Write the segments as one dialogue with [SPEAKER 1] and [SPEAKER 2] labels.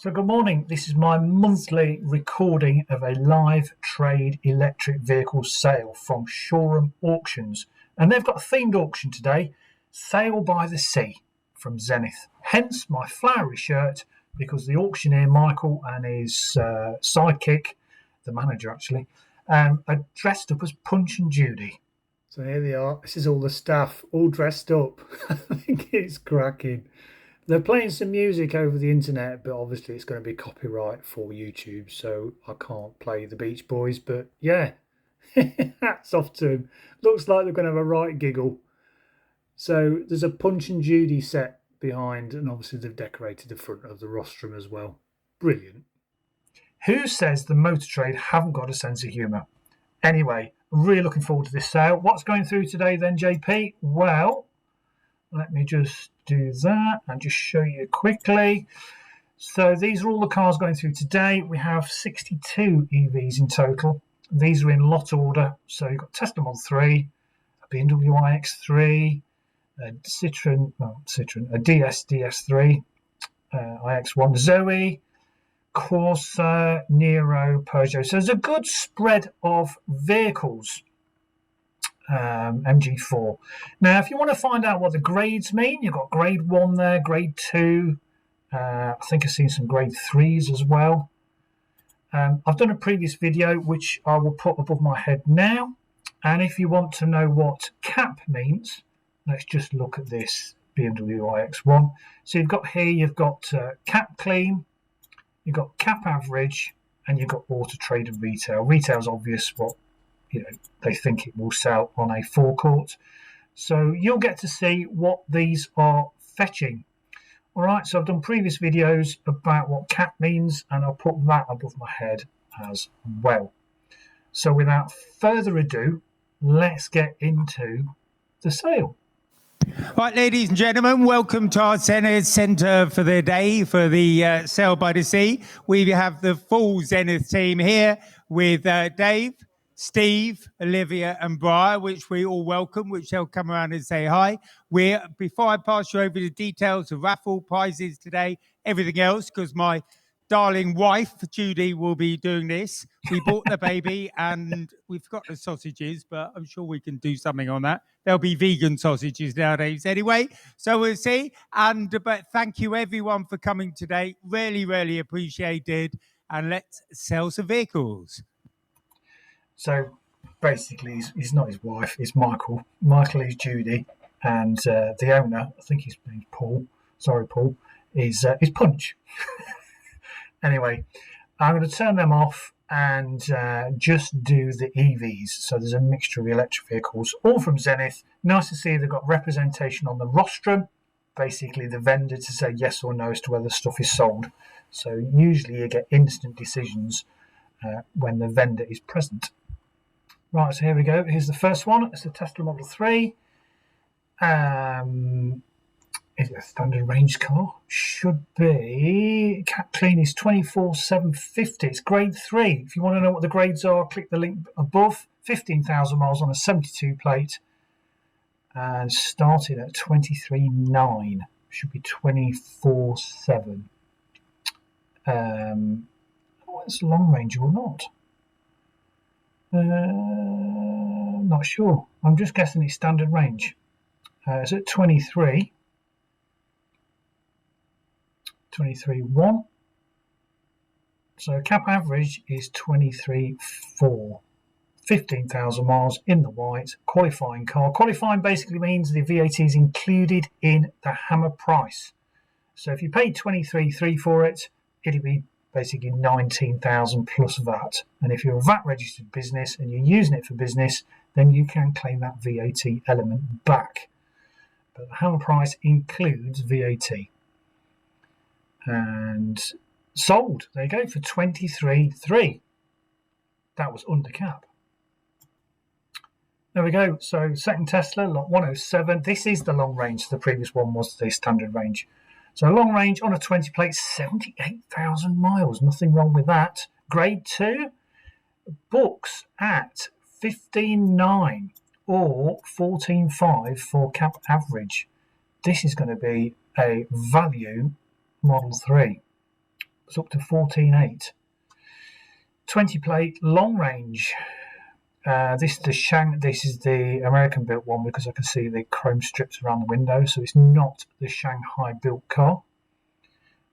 [SPEAKER 1] So good morning, this is my monthly recording of a live trade electric vehicle sale from Shoreham Auctions. And they've got a themed auction today, Sail by the Sea from Zenith. Hence my flowery shirt, because the auctioneer Michael and his sidekick, the manager actually, are dressed up as Punch and Judy. So here they are, this is all the staff all dressed up. I think it's cracking. They're playing some music over the internet, but obviously it's going to be copyright for YouTube, so I can't play the Beach Boys. But yeah, hats off to them. Looks like they're going to have a right giggle. So there's a Punch and Judy set behind, and obviously they've decorated the front of the rostrum as well. Brilliant. Who says the motor trade haven't got a sense of humour? Anyway, I'm really looking forward to this sale. What's going through today then, JP? Well, let me just do that and just show you quickly. So these are all the cars going through today. We have 62 EVs in total. These are in lot order. So you've got Tesla Model 3, a BMW iX3, a a DS3, iX1 Zoe, Corsa, Nero, Peugeot. So there's a good spread of vehicles. MG4. Now, if you want to find out what the grades mean, you've got grade 1 there, grade 2. I think I've seen some grade 3s as well. I've done a previous video which I will put above my head now. And if you want to know what cap means, let's just look at this BMW iX1. So you've got cap clean, you've got cap average, and you've got auto trade and retail. Retail's obvious, what they think it will sell on a forecourt. So you'll get to see what these are fetching. All right, so I've done previous videos about what cap means, and I'll put that above my head as well. So without further ado, let's get into the sale.
[SPEAKER 2] Right, ladies and gentlemen, welcome to our centre for the day for the Sail by the Sea. We have the full Zenith team here with Dave, Steve, Olivia and Brian, which we all welcome, which they'll come around and say hi. Before I pass you over the details of raffle prizes today, everything else, because my darling wife, Judy, will be doing this. We bought the baby and we've got the sausages, but I'm sure we can do something on that. There'll be vegan sausages nowadays anyway, so we'll see. But thank you everyone for coming today. Really, really appreciated. And let's sell some vehicles.
[SPEAKER 1] So basically, he's not his wife, it's Michael. Michael is Judy, and the owner, I think his name's Paul, sorry Paul, is Punch. Anyway, I'm going to turn them off and just do the EVs. So there's a mixture of electric vehicles, all from Zenith. Nice to see they've got representation on the rostrum, basically the vendor to say yes or no as to whether stuff is sold. So usually you get instant decisions when the vendor is present. Right, so here we go. Here's the first one. It's a Tesla Model 3. Is it a standard range car? Should be. Cap clean is 24,750. It's grade 3. If you want to know what the grades are, click the link above. 15,000 miles on a 72 plate. And started at 23.9. Should be 24.7. It's long range or not. Not sure. I'm just guessing it's standard range. It's at 23.1. So cap average is 23.4. 15,000 miles in the white. Qualifying car. Qualifying basically means the VAT is included in the hammer price. So if you paid 23.3 for it, it'll be basically 19,000 plus VAT. And if you're a VAT registered business and you're using it for business, then you can claim that VAT element back. But the hammer price includes VAT. And sold, there you go, for 23.3. That was under cap. There we go. So second Tesla, lot 107. This is the long range. The previous one was the standard range. So long range on a 20 plate, 78,000 miles. Nothing wrong with that. Grade 2, books at 15.9 or 14.5 for cap average. This is going to be a value Model 3. It's up to 14.8. 20 plate long range. This is the American built one because I can see the chrome strips around the window, so it's not the Shanghai built car.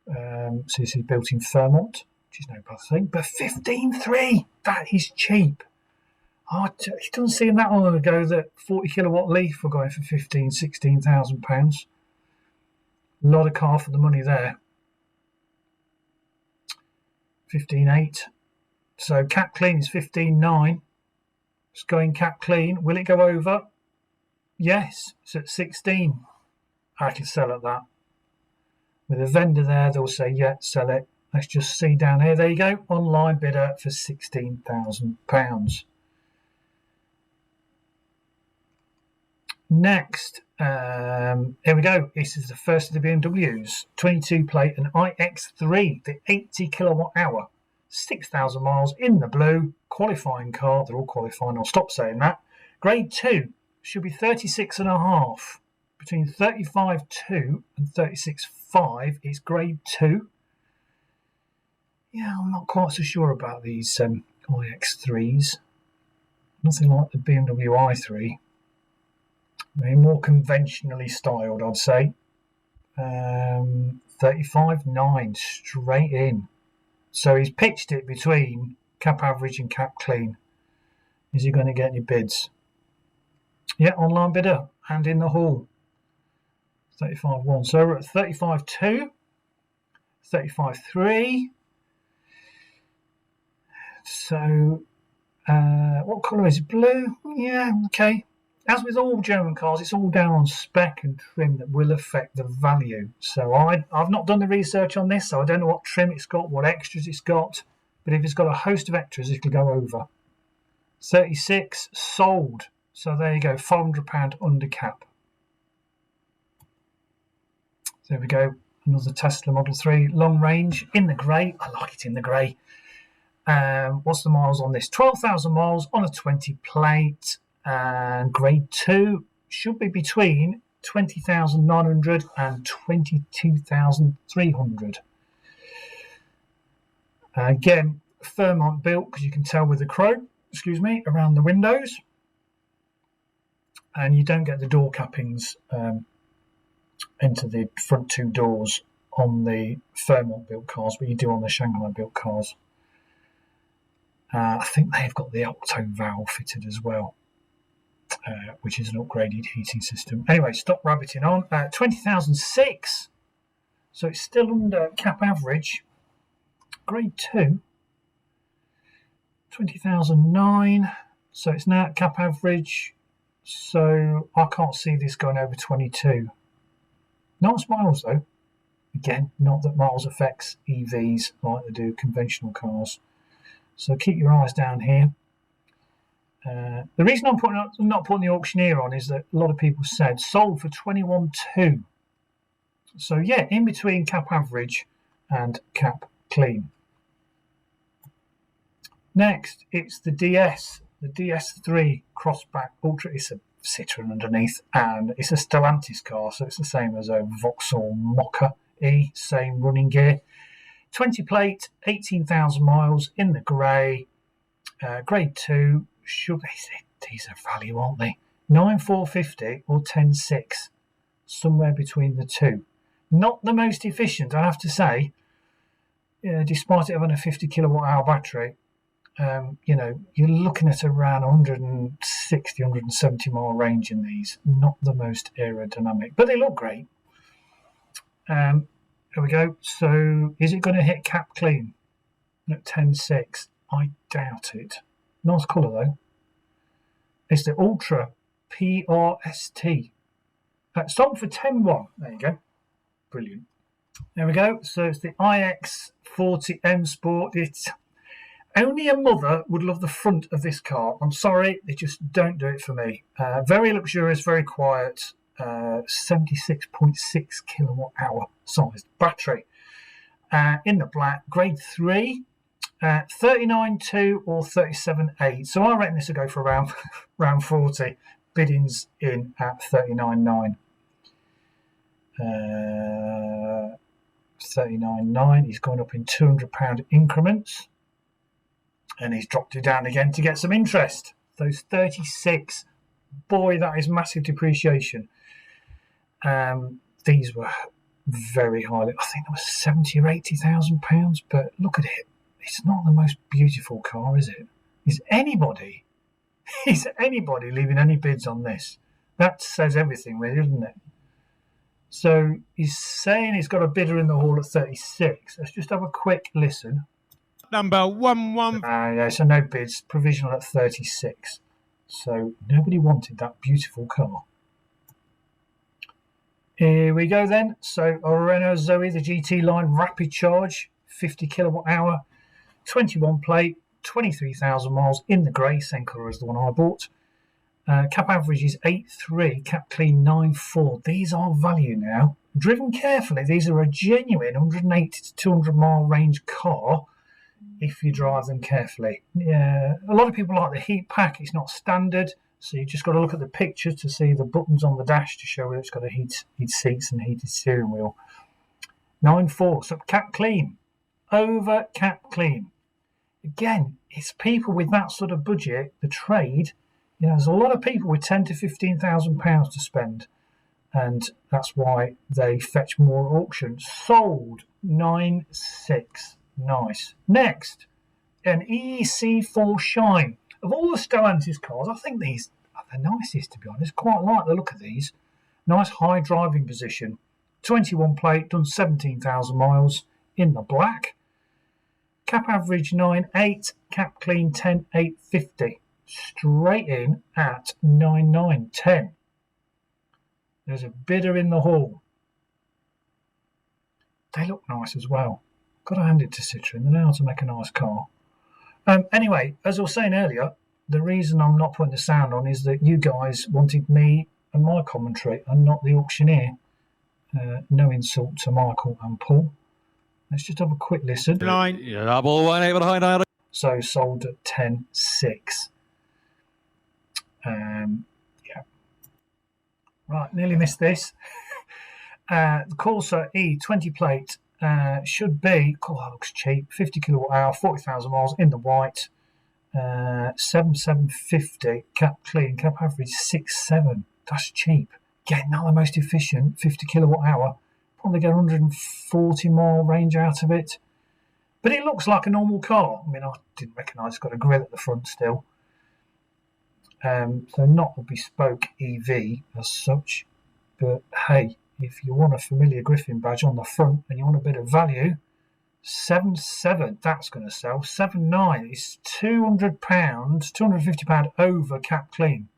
[SPEAKER 1] So this is built in Fairmont, which is no bad thing. But 15.3, that is cheap. It doesn't seem that long ago that 40 kilowatt Leaf were going for £16,000. A lot of car for the money there. 15.8. So cap clean is 15.9. It's going cap clean. Will it go over? Yes, it's at 16. I can sell at that. With a vendor there, they'll say, yeah, sell it. Let's just see down here. There you go. Online bidder for £16,000. Next, here we go. This is the first of the BMWs. 22 plate, an iX3, the 80 kilowatt hour. 6,000 miles in the blue, qualifying car. They're all qualifying. I'll stop saying that. Grade 2 should be 36.5. Between 35.2 and 36.5 is grade 2. Yeah, I'm not quite so sure about these iX3s. Nothing like the BMW i3. They're more conventionally styled, I'd say. 35.9 straight in. So he's pitched it between cap average and cap clean. Is he going to get any bids? Yeah, online bidder and in the hall. 35.1. So we're at 35.2, 35.3. So what colour is it? Blue? Yeah, okay. As with all German cars, it's all down on spec and trim that will affect the value. So I've not done the research on this, so I don't know what trim it's got, what extras it's got. But if it's got a host of extras, it'll go over. 36 sold. So there you go, £400 under cap. So there we go, another Tesla Model 3 long range in the grey. I like it in the grey. What's the miles on this? 12,000 miles on a 20 plate. And grade 2 should be between 20,900 and 22,300. Again, Fairmont built because you can tell with the chrome, around the windows. And you don't get the door cappings into the front two doors on the Fairmont built cars, but you do on the Shanghai built cars. I think they've got the 𝐔𝐇𝐈𝐒 fitted as well. Which is an upgraded heating system. Anyway, stop rabbiting on. 20,006. So it's still under cap average. Grade 2. 20,009. So it's now at cap average. So I can't see this going over 22. Nice miles though. Again, not that miles affects EVs like they do conventional cars. So keep your eyes down here. The reason I'm not putting the auctioneer on is that a lot of people said sold for 21.2. So yeah, in between cap average and cap clean. Next, it's the DS, the DS3 Crossback Ultra. It's a Citroen underneath, and it's a Stellantis car, so it's the same as a Vauxhall Mokka-E, same running gear. 20 plate, 18,000 miles in the grey, grade 2. Should these are value, aren't they? 9,450 or 10,6, somewhere between the two. Not the most efficient, I have to say. Despite it having a 50 kilowatt hour battery, you're looking at around 160, 170 mile range in these. Not the most aerodynamic, but they look great. There we go. So is it going to hit cap clean at 10.6? I doubt it. Nice colour though. It's the Ultra PRST. Sold for 10.1. There you go. Brilliant. There we go. So it's the iX40 M Sport. It's only a mother would love the front of this car. I'm sorry, they just don't do it for me. Very luxurious, very quiet. 76.6 kilowatt hour sized battery. In the black, grade 3. 39.2 or 37.8. So I reckon this will go for around 40. Biddings in at 39.9. 39.9. He's going up in £200 increments. And he's dropped it down again to get some interest. Those 36. Boy, that is massive depreciation. These were very highly. I think that was £70,000 or £80,000. But look at it. It's not the most beautiful car, is it? Is anybody leaving any bids on this? That says everything, really, doesn't it? So he's saying he's got a bidder in the hall at 36. Let's just have a quick listen.
[SPEAKER 2] Number 11.
[SPEAKER 1] Yeah, so no bids. Provisional at 36. So nobody wanted that beautiful car. Here we go then. So a Renault Zoe, the GT line, rapid charge, 50 kilowatt hour, 21 plate, 23,000 miles in the grey, same colour as the one I bought. Cap average is 8.3, cap clean 9.4. These are value now. Driven carefully, these are a genuine 180 to 200 mile range car if you drive them carefully. Yeah, a lot of people like the heat pack. It's not standard, so you just got to look at the picture to see the buttons on the dash to show it's got a heat seats and heated steering wheel. 9.4, so cap clean, over cap clean. Again, it's people with that sort of budget, the trade. You know, there's a lot of people with £10,000 to £15,000 to spend, and that's why they fetch more at auction. Sold 9.6. Nice. Next, an EC4 Shine. Of all the Stellantis cars, I think these are the nicest, to be honest. Quite like the look of these. Nice high driving position. 21 plate, done 17,000 miles in the black. Cap average 9.8, cap clean 10.850. Straight in at 9.910. There's a bidder in the hall. They look nice as well. Got to hand it to Citroën. They know how to make a nice car. Anyway, as I was saying earlier, the reason I'm not putting the sound on is that you guys wanted me and my commentary and not the auctioneer. No insult to Michael and Paul. Let's just have a quick listen. So sold at 10.6. Yeah. Right, nearly missed this. The Corsa E 20 plate should be, that looks cheap, 50 kilowatt hour, 40,000 miles in the white, 7,750, cap clean, cap average 6.7. That's cheap. Again, not the most efficient, 50 kilowatt hour, probably get 140 mile range out of it. But it looks like a normal car. I mean, I didn't recognise it's got a grille at the front still. So not a bespoke EV as such, but hey, if you want a familiar Griffin badge on the front and you want a bit of value, 7.7, that's going to sell. 7.9 is £200, £250 over cap clean.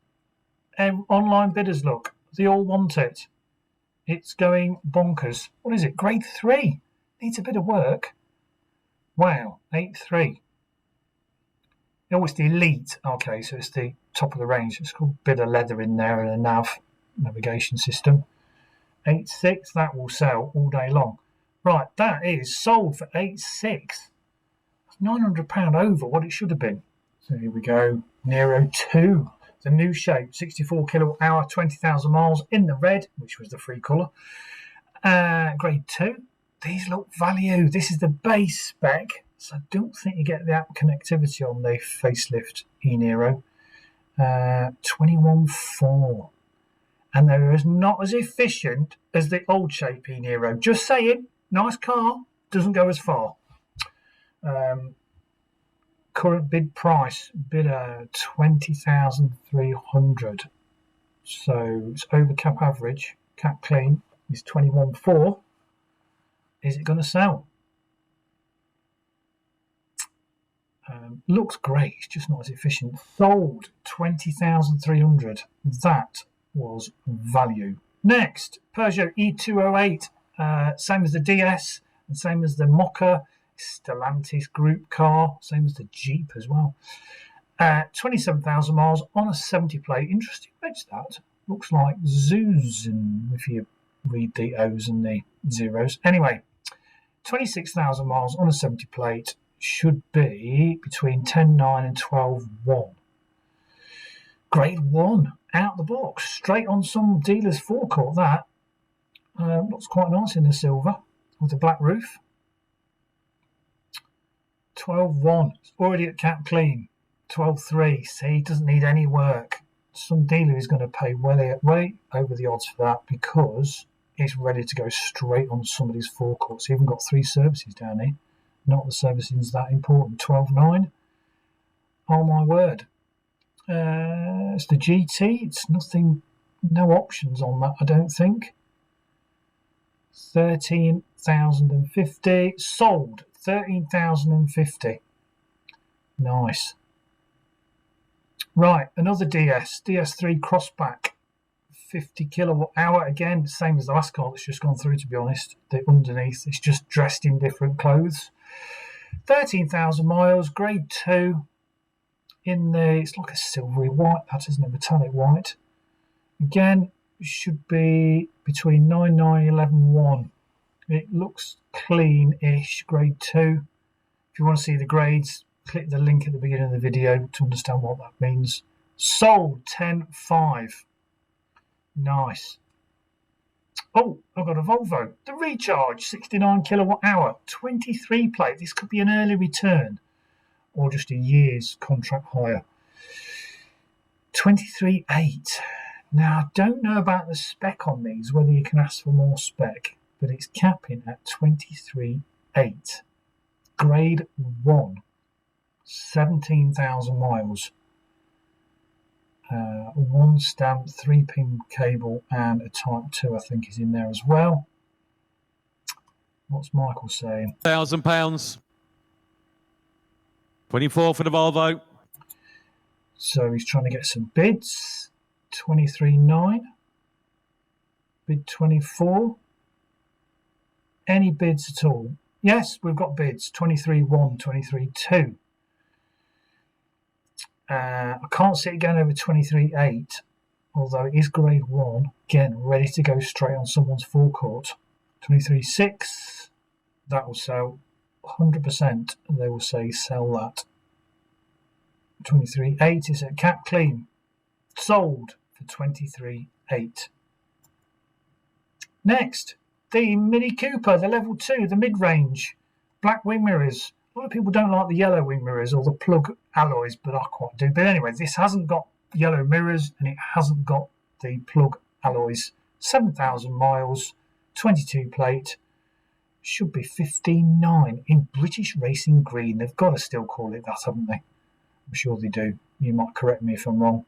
[SPEAKER 1] Online bidders, look, they all want it. It's going bonkers. What is it? Grade 3. Needs a bit of work. Wow, 8.3. Oh, it's the Elite. Okay, so it's the top of the range. It's got a bit of leather in there and a navigation system. 8.6, that will sell all day long. Right, that is sold for 8.6. That's £900 over what it should have been. So here we go. Nero 2, the new shape, 64 kilowatt hour, 20,000 miles in the red, which was the free colour. Grade 2. These look value. This is the base spec, so I don't think you get the app connectivity on the facelift e-Nero. 21.4. And they're not as efficient as the old shape e-Nero. Just saying, nice car, doesn't go as far. Current bid price, bidder 20,300. So it's over cap average. Cap clean is 21.4. Is it going to sell? Looks great, it's just not as efficient. Sold 20,300. That was value. Next, Peugeot E208, same as the DS and same as the Mocha, Stellantis group car, same as the Jeep as well. 27,000 miles on a 70 plate. Interesting reg that. Looks like Zoos, if you read the O's and the zeros. Anyway, 26,000 miles on a 70 plate should be between 10.9 and 12.1. Grade 1, out the box, straight on some dealer's forecourt. That looks quite nice in the silver. with a black roof. 12.1. It's already at cap clean. 12.3. See, doesn't need any work. Some dealer is going to pay way over the odds for that because it's ready to go straight on somebody's forecourt. It's even got 3 services down here. Not the servicing's that important. 12.9. Oh my word. It's the GT. It's nothing, no options on that, I don't think. 13,050. Sold. 13,050. Nice. Right, another DS3 crossback. 50 kilowatt hour. Again, same as the last car that's just gone through, to be honest. The underneath, it's just dressed in different clothes. 13,000 miles, grade 2. In there, it's like a silvery white, that isn't a metallic white. Again, it should be between 9.9 and 11.1. It looks clean-ish, grade 2. If you want to see the grades, click the link at the beginning of the video to understand what that means. Sold 10.5. Nice. Oh, I've got a Volvo. The Recharge, 69 kilowatt hour, 23 plate. This could be an early return or just a year's contract hire. 23.8. Now, I don't know about the spec on these, whether you can ask for more spec, but it's capping at 23.8. Grade 1. 17,000 miles. 1 stamp, 3-pin cable, and a Type 2, I think, is in there as well. What's Michael saying?
[SPEAKER 3] £1,000. 24 for the Volvo.
[SPEAKER 1] So he's trying to get some bids. 23.9. Bid 24. Any bids at all? Yes, we've got bids. 23.1, 23.2. I can't see it going over 23.8, although it is grade 1. Again, ready to go straight on someone's forecourt. 23.6, that will sell 100%. They will say sell that. 23.8 is at cap clean. Sold for 23.8. Next, the Mini Cooper, the level 2, the mid-range. Black wing mirrors. A lot of people don't like the yellow wing mirrors or the plug alloys, but I quite do. But anyway, this hasn't got yellow mirrors and it hasn't got the plug alloys. 7,000 miles, 22 plate. Should be 15.9 in British Racing Green. They've got to still call it that, haven't they? I'm sure they do. You might correct me if I'm wrong.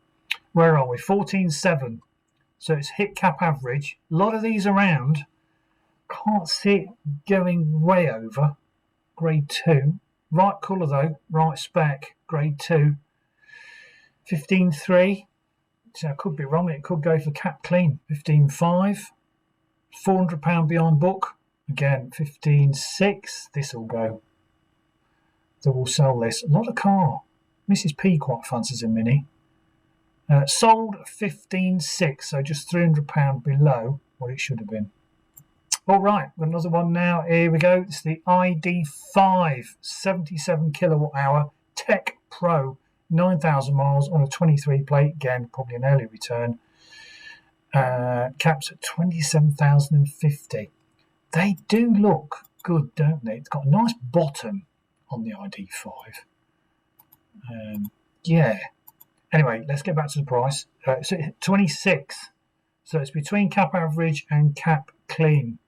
[SPEAKER 1] Where are we? 14.7. So it's hit cap average. A lot of these around. Can't see it going way over. Grade 2. Right colour though. Right spec. Grade 2. 15.3. So I could be wrong. It could go for cap clean. 15.5. £400 behind book. Again, 15.6. This will go. They will sell this. A lot of car. Mrs. P quite fancies a Mini. Sold 15.6. So just £300 below what it should have been. All right, got another one now. Here we go. It's the ID5, 77 kilowatt hour, Tech Pro, 9,000 miles on a 23 plate. Again, probably an early return. Caps at 27,050. They do look good, don't they? It's got a nice bottom on the ID5. Yeah. Anyway, let's get back to the price. So 26. So it's between cap average and cap clean.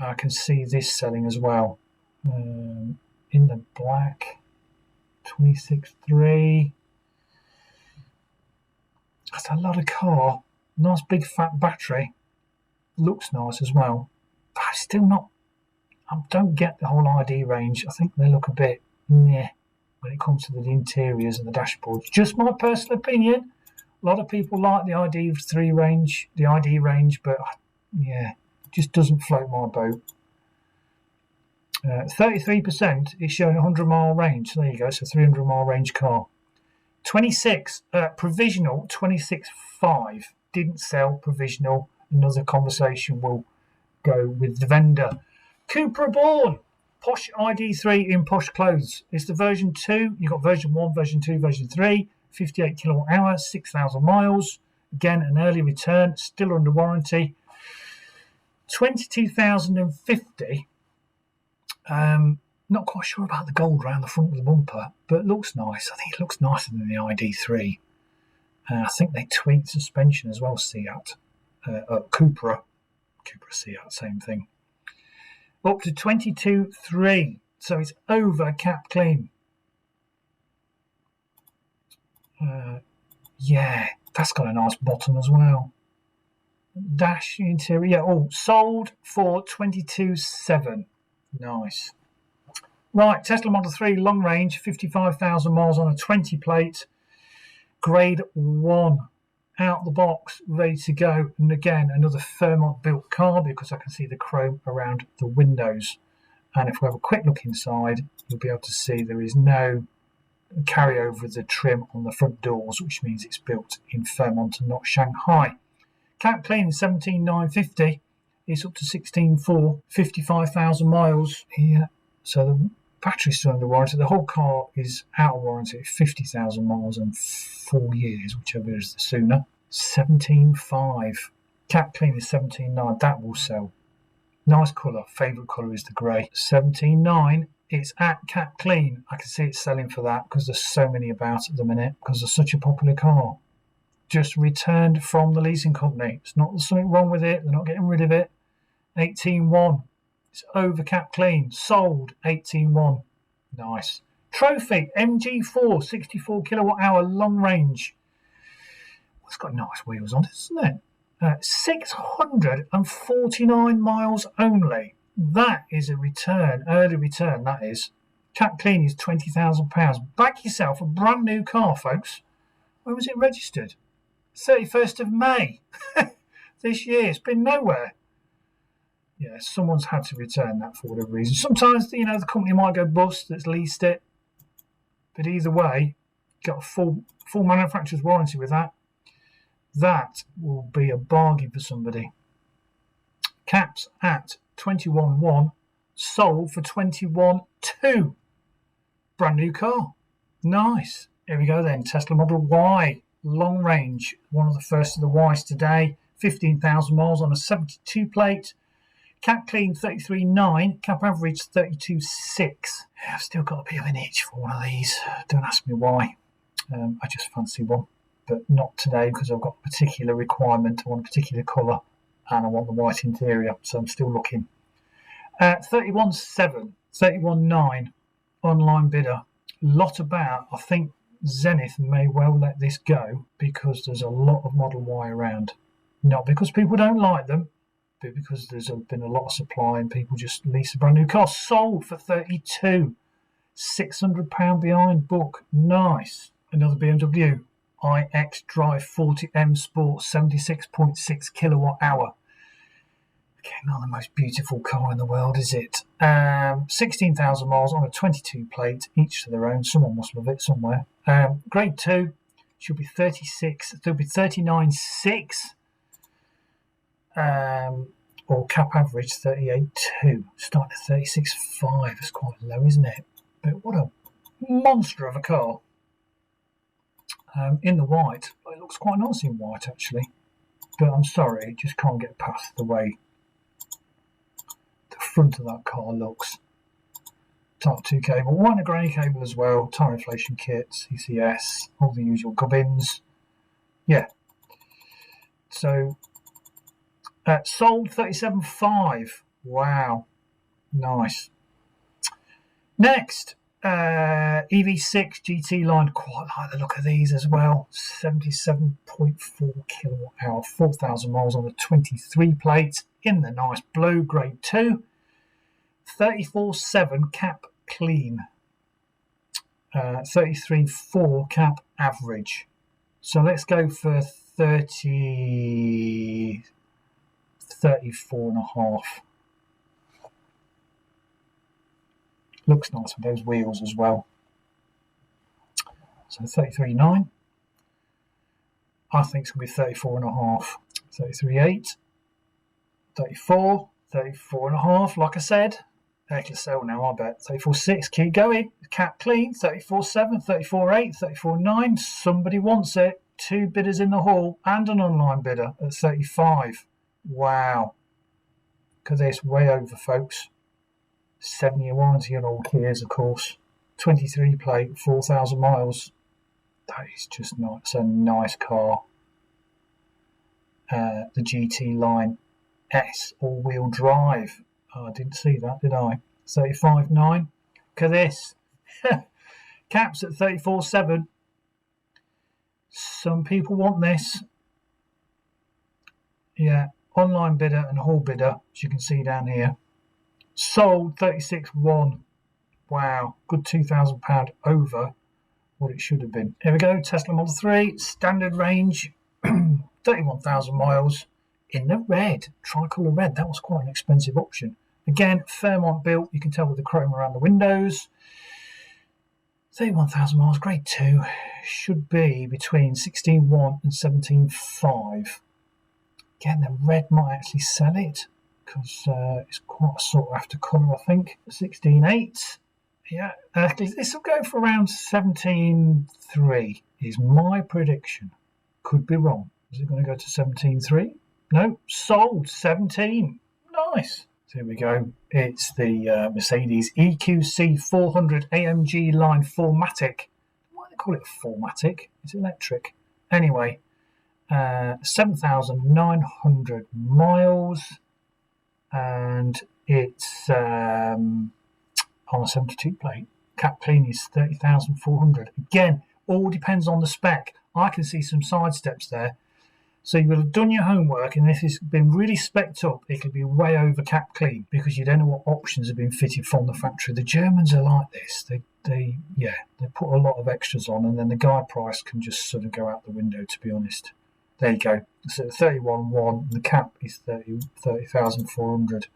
[SPEAKER 1] I can see this selling as well. In the black, 26.3. That's a lot of car. Nice big fat battery. Looks nice as well. But I'm still not. I don't get the whole ID range. I think they look a bit meh when it comes to the interiors and the dashboards. Just my personal opinion. A lot of people like the ID3 range, the ID range, but yeah. Just doesn't float my boat. 33% is showing 100-mile range. So there you go. So 300-mile range car. 26 provisional 26.5 didn't sell provisional. Another conversation will go with the vendor. Cupra Born Posh ID3 in posh clothes. It's the version 2. You've got version 1, version 2, version 3. 58 kilowatt hour, 6,000 miles. Again, an early return, still under warranty. 22,050. Not quite sure about the gold around the front of the bumper, but it looks nice. I think it looks nicer than the ID3. I think they tweaked suspension as well, 𝐶𝐈𝐒. Cupra 𝐶𝐈𝐒, same thing. Up to 22.3, so it's over cap clean. Yeah, that's got a nice bottom as well. Dash interior, yeah, sold for 22.7. Nice. Right, Tesla Model 3 long range, 55,000 miles on a 20 plate, grade 1, out the box, ready to go. And again, another Fairmont built car because I can see the chrome around the windows. And if we have a quick look inside, you'll be able to see there is no carryover of the trim on the front doors, which means it's built in Fairmont and not Shanghai. Cap clean 17,950. It's up to 16.4, 55,000 miles here. So the battery's still under warranty. The whole car is out of warranty at 50,000 miles and 4 years, whichever is the sooner. 17.5. Cap clean is 17.9. That will sell. Nice colour. Favourite colour is the grey. 17.9. It's at cap clean. I can see it selling for that because there's so many about at the minute because it's such a popular car. Just returned from the leasing company. It's not something wrong with it. They're not getting rid of it. 18.1. It's over cap clean. Sold 18.1. Nice. Trophy MG4 64 kilowatt hour long range. It's got nice wheels on it, isn't it? 649 miles only. That is a return, early return, that is. Cap clean is £20,000. Back yourself a brand new car, folks. When was it registered? 31st of May this year. It's been nowhere. Yeah, someone's had to return that for whatever reason. Sometimes, the company might go bust that's leased it. But either way, got a full manufacturer's warranty with that. That will be a bargain for somebody. Caps at 21.1, sold for 21.2. Brand new car. Nice. Here we go then. Tesla Model Y. Long range. One of the first of the Ys today. 15,000 miles on a 72 plate. Cap clean 33.9. Cap average 32.6. I've still got a bit of an itch for one of these. Don't ask me why. I just fancy one. But not today because I've got a particular requirement. I want a particular colour. And I want the white interior. So I'm still looking. 31.7. 31.9. Online bidder. Lot about. I think Zenith may well let this go because there's a lot of Model Y around. Not because people don't like them, but because there's been a lot of supply and people just lease a brand new car. Sold for 32. £600 behind book. Nice. Another BMW iX Drive 40M Sport 76.6 kilowatt hour. Okay, not the most beautiful car in the world, is it? 16,000 miles on a 22 plate, each to their own. Someone must love it somewhere. Grade 2 should be 36. There'll be 39.6. Or cap average 38.2. Starting at 36.5. It's quite low, isn't it? But what a monster of a car. In the white, it looks quite nice in white actually. But I'm sorry, it just can't get past the way the front of that car looks. Type 2 cable, white and grey cable as well, tyre inflation kit, CCS, all the usual gubbins. Yeah. So, sold 37.5. Wow. Nice. Next, EV6 GT line. Quite like the look of these as well. 77.4 kilowatt hour, 4,000 miles on the 23 plate in the nice blue, grade 2. 34.7 cap clean. 33.4 cap average. So let's go for 34.5. Looks nice with those wheels as well. So 33.9. I think it's going to be 34.5. 33.8. 34. 34.5. Like I said, they can sell now, I bet. 34.6. Keep going. Cap clean. 34.7. 34.8. 34.9. Somebody wants it. 2 bidders in the hall and an online bidder at 35. Wow. because it's way over, folks. 7-year warranty on all Kias, of course. 23 plate, 4,000 miles. That is just nice. It's a nice car. The GT Line S all-wheel drive. Oh, I didn't see that, did I? 35.9. Look at this. Caps at 34.7. Some people want this. Yeah, online bidder and hall bidder, as you can see down here. Sold 36.1. Wow, good £2,000 over what it should have been. Here we go, Tesla Model 3, standard range, 31,000 miles in the red, tricolour red. That was quite an expensive option. Again, Fairmont built, you can tell with the chrome around the windows. 31,000 miles, grade 2, should be between 16.1 and 17.5. Again, the red might actually sell it because it's quite a sought after colour, I think. 16.8. Yeah, this will go for around 17.3 is my prediction. Could be wrong. Is it going to go to 17.3? No, sold 17. Nice. So here we go. It's the Mercedes EQC 400 AMG line 4MATIC. Why do they call it 4MATIC? It's electric. Anyway, 7,900 miles, and it's on a 72 plate. Cap clean is 30,400. Again, all depends on the spec. I can see some side steps there. So you will have done your homework, and if it's been really specced up, it could be way over cap clean because you don't know what options have been fitted from the factory. The Germans are like this. They put a lot of extras on, and then the guide price can just sort of go out the window, to be honest. There you go. So 31.1, the cap is 30,400.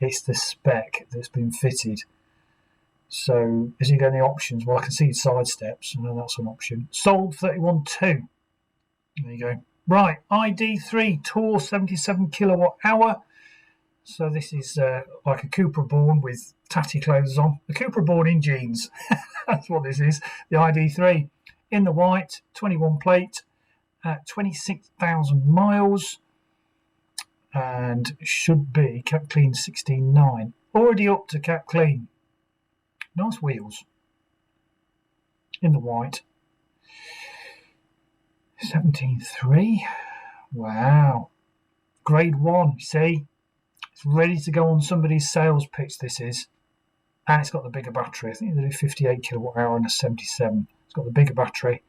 [SPEAKER 1] It's the spec that's been fitted. So as you go in the options, well, I can see side steps. I know that's an option. Sold 31.2. There you go. Right, ID3 Tour 77 kilowatt hour. So this is like a Cupra Born with tatty clothes on. A Cupra Born in jeans. That's what this is. The ID3 in the white, 21 plate, 26,000 miles, and should be cap clean 16.9. Already up to cap clean. Nice wheels. In the white. 17.3. Wow. Grade 1, see? It's ready to go on somebody's sales pitch, this is. And it's got the bigger battery. I think they do 58 kilowatt hour and a 77. It's got the bigger battery.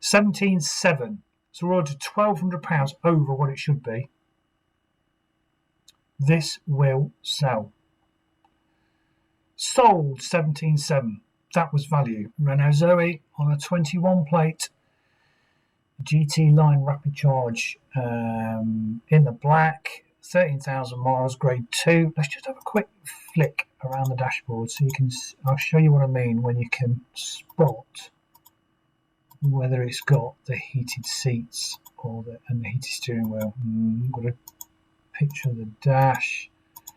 [SPEAKER 1] 17.7. So we're ordered £1,200 over what it should be. This will sell. Sold 17.7. That was value. Renault Zoe on a 21 plate. GT Line Rapid Charge in the black, 13,000 miles, grade 2. Let's just have a quick flick around the dashboard so you can. I'll show you what I mean when you can spot whether it's got the heated seats and the heated steering wheel. Got a picture of the dash.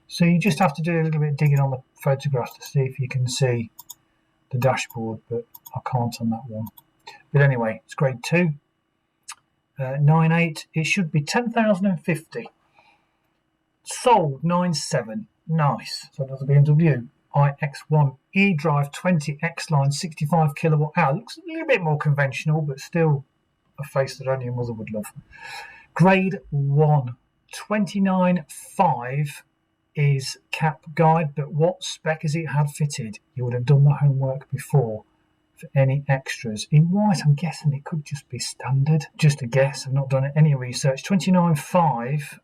[SPEAKER 1] So you just have to do a little bit of digging on the photographs to see if you can see the dashboard, but I can't on that one. But anyway, it's grade 2. 9.8. It should be 10,050. Sold 9.7. Nice. So another BMW iX1 eDrive 20 X-Line 65 kilowatt hour. Looks a little bit more conventional, but still a face that only a mother would love. Grade 1. 29.5 is cap guide, but what spec has it had fitted? You would have done the homework before. For any extras in white, I'm guessing it could just be standard. Just a guess. I've not done any research. 29.5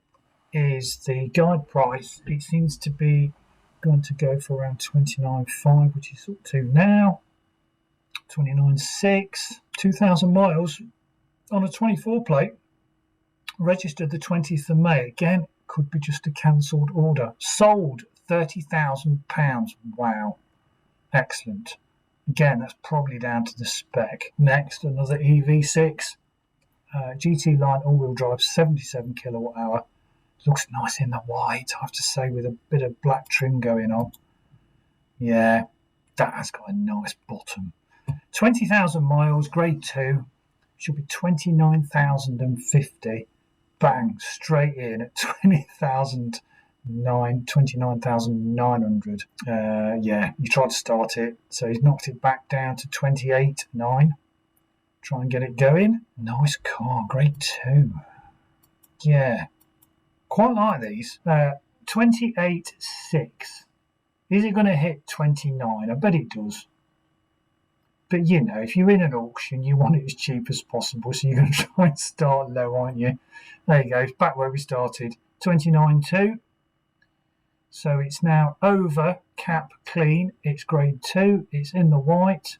[SPEAKER 1] is the guide price. It seems to be going to go for around 29.5, which is up to now 29.6. 2,000 miles on a 24 plate. Registered the 20th of May. Again, could be just a cancelled order. Sold £30,000. Wow, excellent. Again, that's probably down to the spec. Next, another EV6 GT Line all-wheel drive, 77 kilowatt hour. Looks nice in the white, I have to say, with a bit of black trim going on. Yeah, that has got a nice bottom. 20,000 miles, grade 2. Should be 29,050. Bang, straight in at 20,000 29,900. Yeah, you tried to start it, so he's knocked it back down to 28,900. Try and get it going. Nice car, grade 2. Yeah, quite like these. 28,600. Is it going to hit 29? I bet it does. But you know, if you're in an auction, you want it as cheap as possible, so you're going to try and start low, aren't you? There you go, it's back where we started. 29,200. So it's now over cap clean. It's grade 2. It's in the white.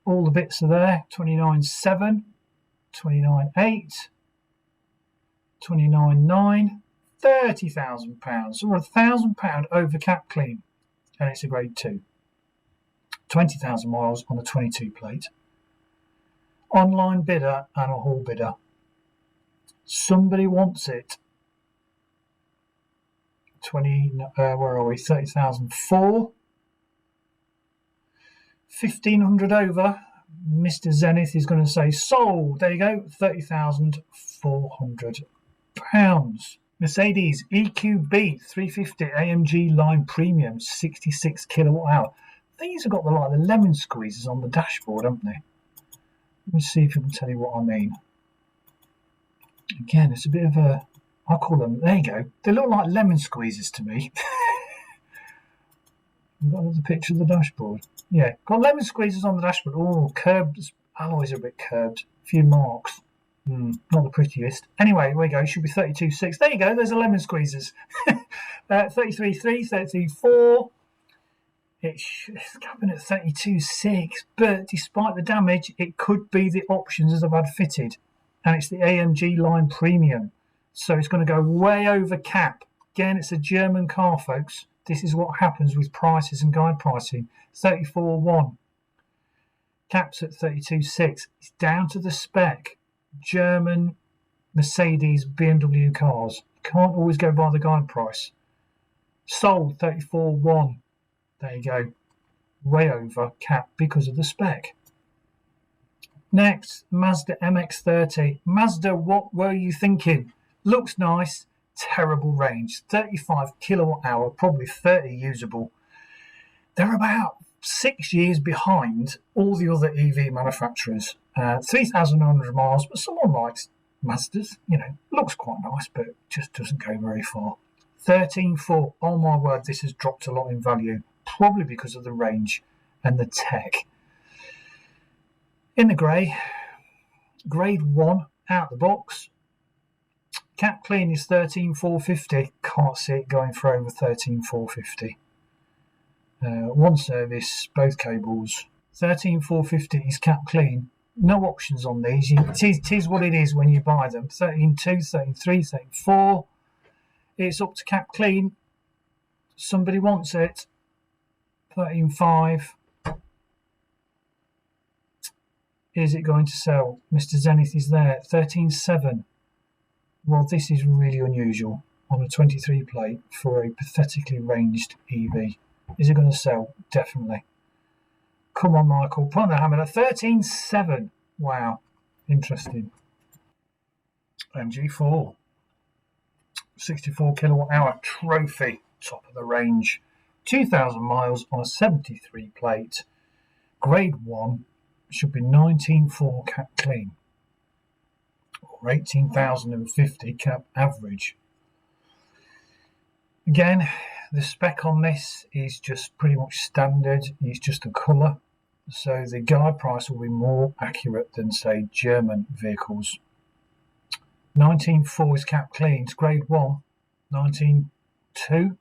[SPEAKER 1] All the bits are there. 29,700, 29,800, 29,900, £30,000. So we're £1,000 over cap clean, and it's a grade 2. 20,000 miles on a 22 plate. Online bidder and a hall bidder. Somebody wants it. 30,004. 1,500 over. Mr. Zenith is going to say sold. There you go. £30,400. Mercedes EQB 350 AMG line premium 66 kilowatt hour. These have got the lemon squeezes on the dashboard, haven't they? Let me see if I can tell you what I mean. Again, it's a bit of a, I call them, there you go. They look like lemon squeezes to me. Got another picture of the dashboard. Yeah, got lemon squeezes on the dashboard. Oh, curved, alloys are a bit curved. A few marks. Not the prettiest. Anyway, here we go. Should be 32.6. There you go. There's the lemon squeezes. 33.3, 33.4. It's coming at 32.6, but despite the damage, it could be the options as I've had fitted. And it's the AMG line premium. So it's going to go way over cap. Again, it's a German car, folks. This is what happens with prices and guide pricing. 34.1. Caps at 32.6. It's down to the spec. German, Mercedes, BMW cars. Can't always go by the guide price. Sold 34.1. There you go. Way over cap because of the spec. Next, Mazda MX-30. Mazda, what were you thinking? Looks nice, terrible range. 35 kilowatt hour, probably 30 usable. They're about 6 years behind all the other EV manufacturers. 3,900 miles, but someone likes Mazdas. You know, looks quite nice, but just doesn't go very far. 13.4. Oh my word, this has dropped a lot in value. Probably because of the range and the tech. In the grey, grade 1 out the box. Cap clean is 13,450. Can't see it going for over 13,450. One service, both cables. 13,450 is cap clean. No options on these. It is what it is when you buy them. 13.2, 13.3, 13.4. It's up to cap clean. Somebody wants it. 13.5. Is it going to sell? Mr. Zenith is there. 13.7. Well, this is really unusual on a 23 plate for a pathetically ranged EV. Is it going to sell? Definitely. Come on, Michael. Put on the hammer. 13.7. Wow. Interesting. MG4. 64 kilowatt hour trophy. Top of the range. 2,000 miles on a 73 plate. Grade 1 should be 19.4 cap clean. Or 18,050 cap average. Again, the spec on this is just pretty much standard. It's just a colour. So the guide price will be more accurate than, say, German vehicles. 19.4 is cap clean. It's grade 1. 19.2.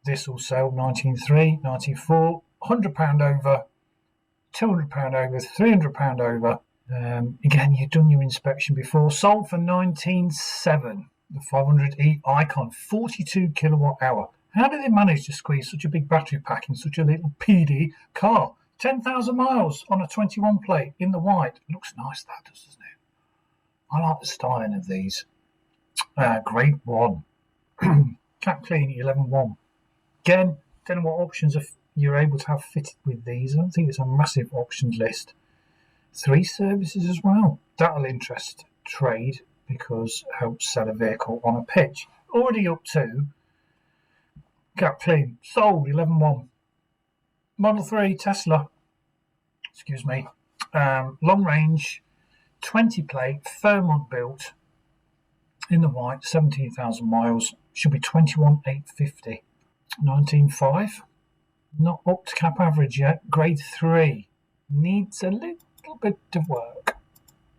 [SPEAKER 1] This will sell 19.3, 19.4, £100 over, £200 over, £300 over. Again, you've done your inspection before. Sold for 19.7. The 500e Icon, 42 kilowatt hour. How did they manage to squeeze such a big battery pack in such a little PD car? 10,000 miles on a 21 plate in the white. Looks nice, that does, doesn't it? I like the styling of these. Grade 1. Cap clean, 11.1. Again, don't know what options you're able to have fitted with these. I don't think it's a massive options list. 3 services as well. That'll interest trade because it helps sell a vehicle on a pitch. already up to cap clean, sold 11.1. Model 3 Tesla, excuse me, long range, 20 plate, Fairmont built, in the white, 17,000 miles, should be 21,850. 19.5, not up to cap average yet, grade 3, needs a little bit of work.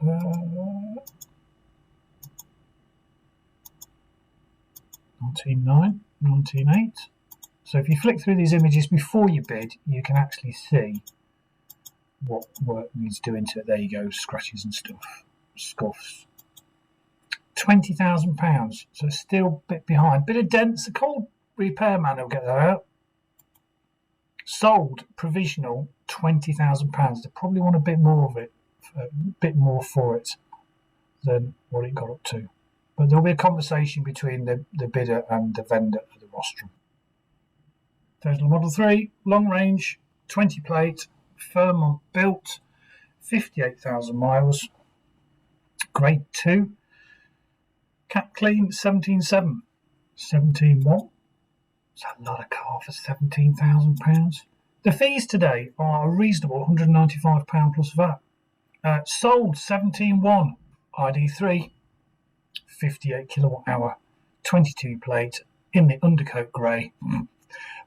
[SPEAKER 1] 19.9, 19.8. So if you flick through these images before you bid, you can actually see what work needs doing to it. There you go, scratches and stuff, scuffs. £20,000, so still a bit behind. Bit of dents, a cold repairman will get that out. Sold provisional £20,000. They probably want a bit more of it, a bit more for it than what it got up to. But there'll be a conversation between the bidder and the vendor of the rostrum. Tesla Model 3, long range, 20 plate, Fairmont built, 58,000 miles, grade 2, cap clean, 17.7, 17.1. It's a lot of car for £17,000. The fees today are a reasonable £195 plus VAT. Sold 17.1, ID3, 58 kilowatt hour, 22 plate, in the undercoat grey,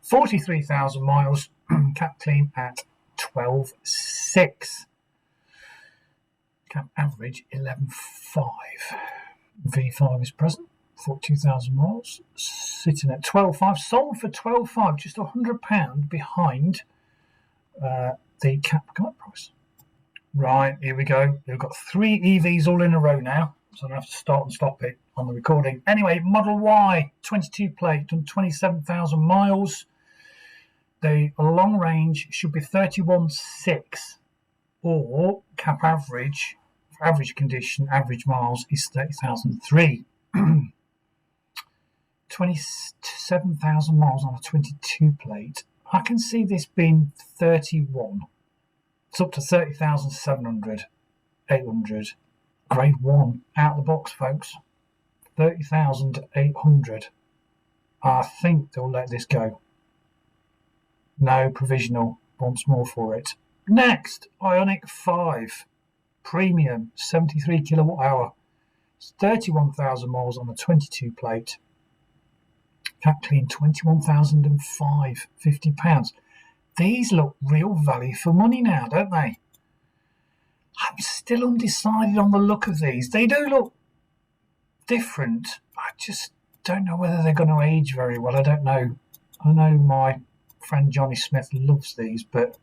[SPEAKER 1] 43,000 miles, cap clean at 12.6. Cap average 11.5. V5 is present, 42,000 miles, sitting at 12.5, sold for 12.5, just £100 behind the cap guide price. Right, here we go. We've got 3 EVs all in a row now, so I'm going to have to start and stop it on the recording. Anyway, Model Y, 22 plate, done 27,000 miles. The long range should be 31.6, or cap average, for average condition, average miles is 30,003. 27,000 miles on a 22 plate. I can see this being 31. It's up to 30,700, 800. Grade 1, out of the box, folks. 30,800. I think they'll let this go. No, provisional. Wants more for it. Next, Ioniq 5. Premium, 73 kilowatt hour. It's 31,000 miles on a 22 plate. Cap clean, 21,005, £50. These look real value for money now, don't they? I'm still undecided on the look of these. They do look different. I just don't know whether they're going to age very well. I don't know. I know my friend Johnny Smith loves these, but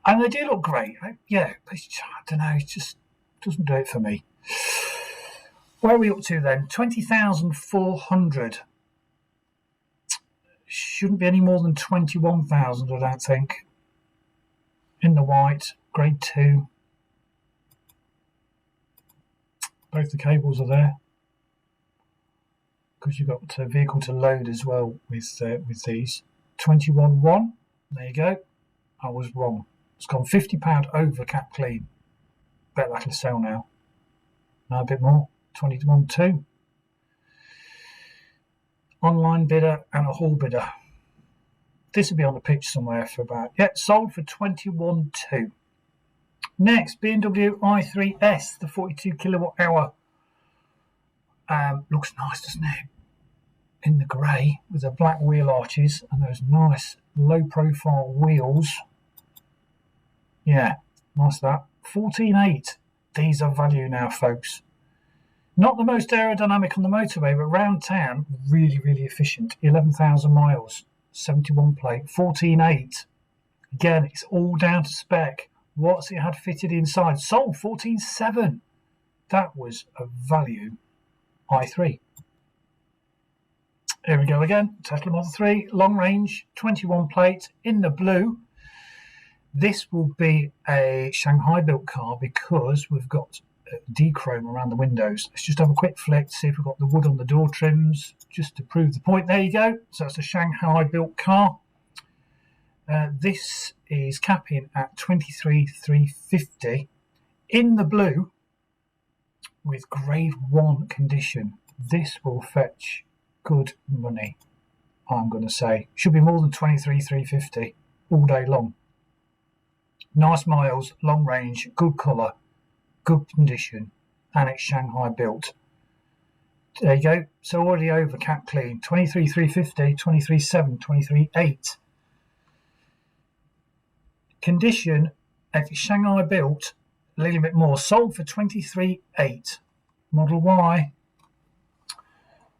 [SPEAKER 1] and they do look great. Yeah, but I don't know. It just doesn't do it for me. Where are we up to then? 20,400. Shouldn't be any more than 21,000, I don't think. In the white, grade 2. Both the cables are there, because you've got a vehicle to load as well with these. 21.1. There you go. I was wrong. It's gone £50 over cap clean. Bet that'll sell now. No, a bit more. 21.2. Online bidder and a hall bidder. This will be on the pitch somewhere for about, sold for 21.2. Next, BMW i3S, the 42 kilowatt hour. Looks nice, doesn't it? In the grey with the black wheel arches and those nice low profile wheels. Yeah, nice that. 14.8. These are value now, folks. Not the most aerodynamic on the motorway, but round town, really, really efficient. 11,000 miles, 71 plate, 14.8. Again, it's all down to spec. What's it had fitted inside? Sold 14.7. That was a value i3. Here we go again. Tesla Model 3, long range, 21 plate, in the blue. This will be a Shanghai built car because we've got D-chrome around the windows. Let's just have a quick flick to see if we've got the wood on the door trims, just to prove the point. There you go. So it's a Shanghai built car. This is capping at 23,350 in the blue with grade 1 condition. This will fetch good money, I'm going to say. Should be more than 23,350 all day long. Nice miles, long range, good colour, good condition, and it's Shanghai built. There you go. So already over cap clean. 23,350, 23,7, 23,8. Condition, if it's Shanghai built, a little bit more. Sold for 23,8. Model Y.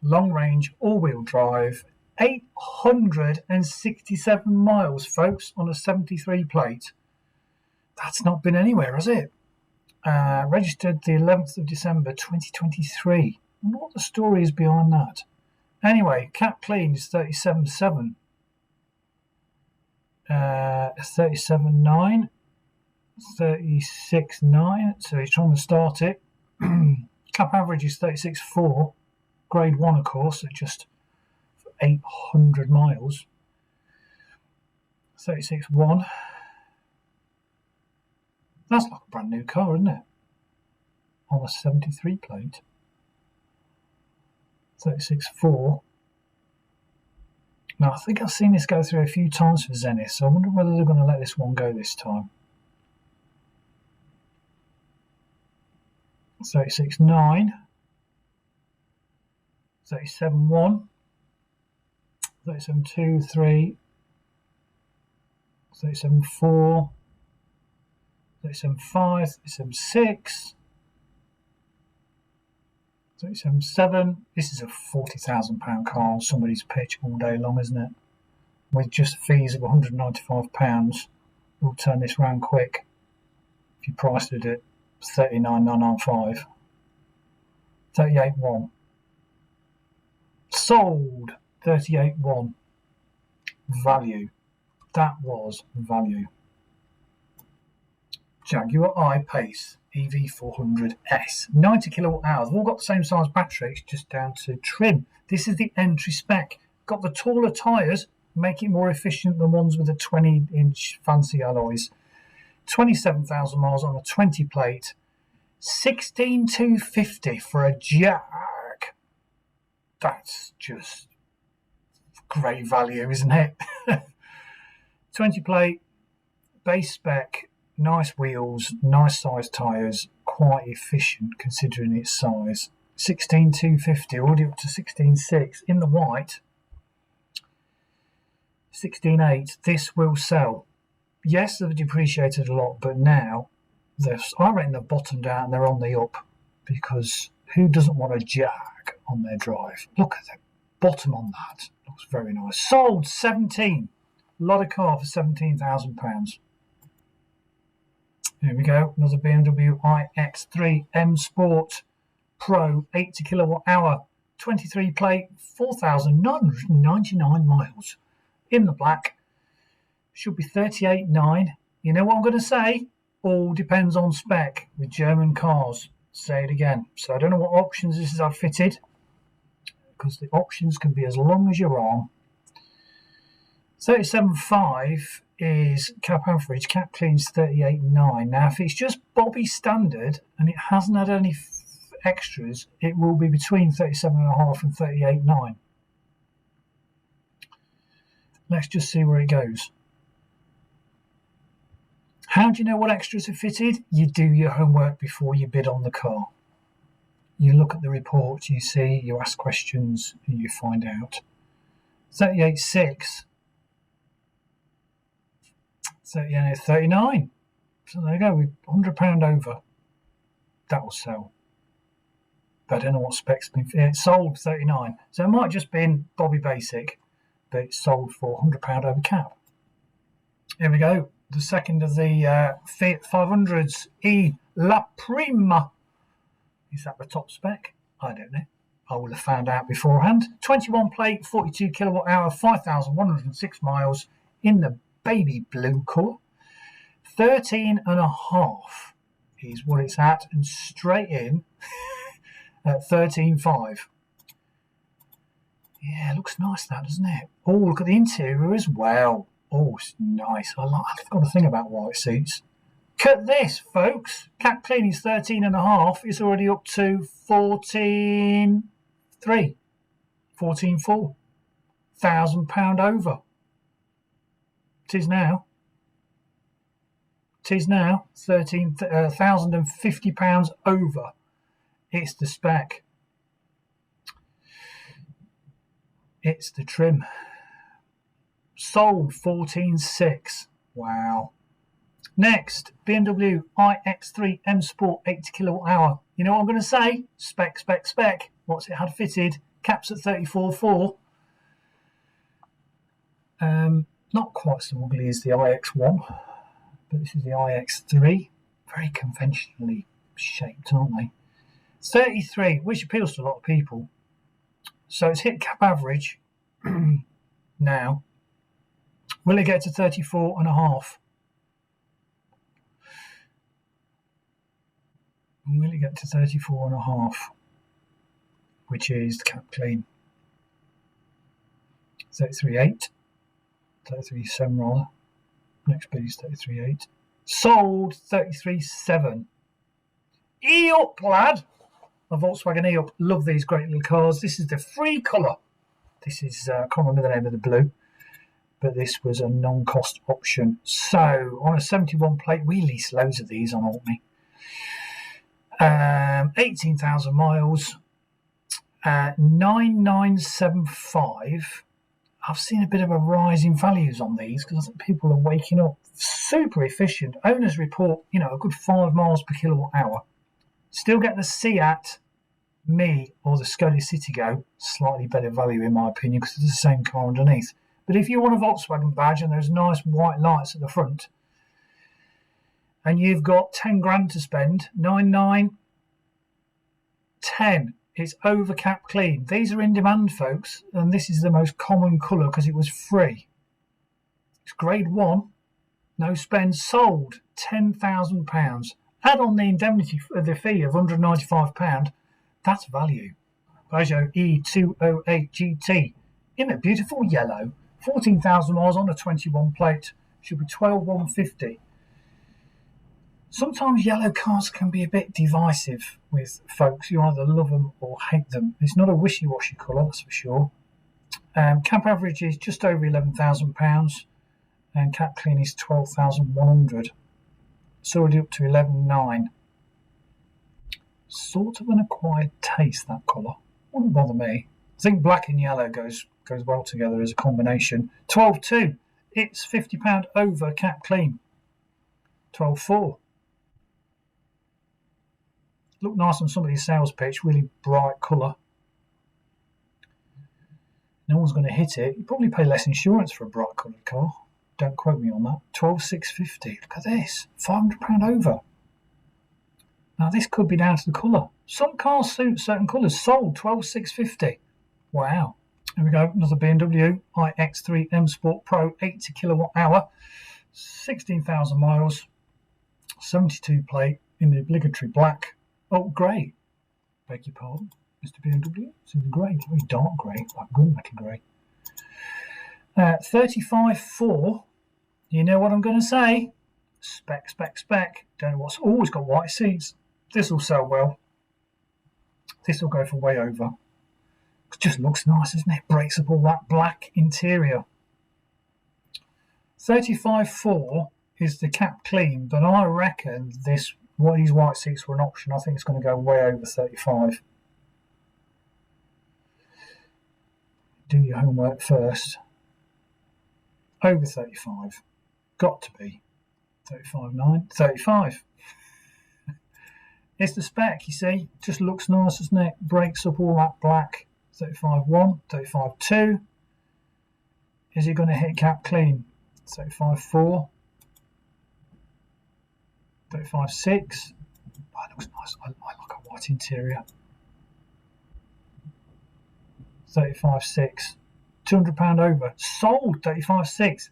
[SPEAKER 1] Long range, all-wheel drive. 867 miles, folks, on a 73 plate. That's not been anywhere, has it? Registered the 11th of December 2023. I wonder what the story is behind that. Anyway, cap clean is 37.7. 37.9. 36.9. So he's trying to start it. Cap average is 36.4. Grade 1, of course, at just 800 miles. 36.1. That's like a brand new car, isn't it? On a 73 plate. 36.4. Now, I think I've seen this go through a few times for Zenith, so I wonder whether they're going to let this one go this time. 36.9. 37.1. 37.2, 3. 37.4. 37.5, 37.6, 37.7. This is a £40,000 car on somebody's pitch all day long, isn't it? With just fees of £195, we'll turn this round quick. If you priced it at 39,995. 38.1. Sold 38.1. Value. That was value. Jaguar I-Pace EV400S, 90 kilowatt hours. They've all got the same size battery, it's just down to trim. This is the entry spec. Got the taller tyres, make it more efficient than ones with the 20-inch fancy alloys. 27,000 miles on a 20 plate. 16,250 for a Jag. That's just great value, isn't it? 20 plate, base spec. Nice wheels, nice size tyres, quite efficient considering its size. 16,250, already up to 16,600 in the white. 16,800. This will sell. Yes, they've depreciated a lot, but now I reckon they've bottomed out and they're on the up, because who doesn't want a Jag on their drive? Look at the bottom on that. Looks very nice. Sold 17. A lot of car for £17,000. Here we go, another BMW iX3 M Sport Pro, 80 kilowatt hour, 23 plate, 4,999 miles. In the black, should be 38.9. You know what I'm going to say? All depends on spec with German cars. Say it again. So I don't know what options this is I've fitted, because the options can be as long as your arm. 37.5 is cap average, cap clean's 38.9. Now, if it's just Bobby standard and it hasn't had any extras, it will be between 37.5 and 38.9. Let's just see where it goes. How do you know what extras are fitted? You do your homework before you bid on the car. You look at the reports, you see, you ask questions, and you find out. 38.6. 39. So there you go, with £100 over. That will sell. But I don't know what specs been. It's sold 39. So it might just been Bobby Basic, but it's sold for £100 over cap. Here we go. The second of the Fiat 500s, E La Prima. Is that the top spec? I don't know. I will have found out beforehand. 21 plate, 42 kilowatt hour, 5,106 miles in the baby blue colour. 13.5 is what it's at, and straight in at 13.5. Yeah, looks nice, that, doesn't it? Oh, look at the interior as well. Oh, it's nice. I've got to think about white seats. Cut this, folks. Cap clean is 13.5. It's already up to 14.5. 3, 14.4, £1,000 over. Tis now £1,050 over. It's the spec. It's the trim. Sold 14.6. Wow. Next, BMW iX3 M Sport 80 kWh. You know what I'm going to say? Spec. What's it had fitted? Caps at 34.4. Not quite so ugly as the iX1, but this is the iX3. Very conventionally shaped, aren't they? 33, which appeals to a lot of people. So it's hit cap average now. Will it get to 34.5? Will it get to 34.5? Which is the cap clean. 33.8. 33.7 rather. Next bid is 33.8. Sold 33.7. E-up, lad. A Volkswagen E-up. Love these great little cars. This is the free colour. This is, I can't remember the name of the blue, but this was a non-cost option. So, on a 71 plate, we lease loads of these on Altney. 18,000 miles. 9975. I've seen a bit of a rise in values on these because I think people are waking up. Super efficient. Owners report, a good 5 miles per kilowatt hour. Still get the Seat Me or the Skoda Citigo, slightly better value in my opinion because it's the same car underneath. But if you want a Volkswagen badge and there's nice white lights at the front and you've got 10 grand to spend, 10. It's over cap clean. These are in demand, folks, and this is the most common colour because it was free. It's grade 1, no spend, sold £10,000. Add on the indemnity, the fee of £195. That's value. Peugeot E208 GT in a beautiful yellow, 14,000 miles on a 21 plate. Should be 12,150. Sometimes yellow cars can be a bit divisive with folks. You either love them or hate them. It's not a wishy-washy colour, that's for sure. Cap average is just over £11,000 and cap clean is 12,100. It's already up to 11.9. Sort of an acquired taste, that colour. Wouldn't bother me. I think black and yellow goes well together as a combination. 12.2. It's £50 over cap clean. 12.4. Look nice on somebody's sales pitch, really bright colour. No one's going to hit it. You probably pay less insurance for a bright coloured car. Don't quote me on that. 12,650. Look at this. £500 over. Now this could be down to the colour. Some cars suit certain colours. Sold 12,650. Wow. Here we go. Another BMW iX3 M Sport Pro 80 kilowatt hour. 16,000 miles. 72 plate in the obligatory black. Oh, grey. Beg your pardon, Mr. BMW. It's in the grey. It's very dark grey, like gunmetal grey. 35.4. You know what I'm going to say? Spec. Don't know what's always got white seats. This will sell well. This will go for way over. It just looks nice, doesn't it? Breaks up all that black interior. 35.4 is the cap clean, but I reckon these white seats were an option. I think it's going to go way over 35. Do your homework first. Over 35. Got to be. 35.9. 35. It's the spec, you see. Just looks nice, doesn't it? Breaks up all that black. 35.1. 35.2. Is it going to hit cap clean? 35.4. 35.6. Oh, it looks nice. I like a white interior. 35.6. £200 over. Sold 35.6.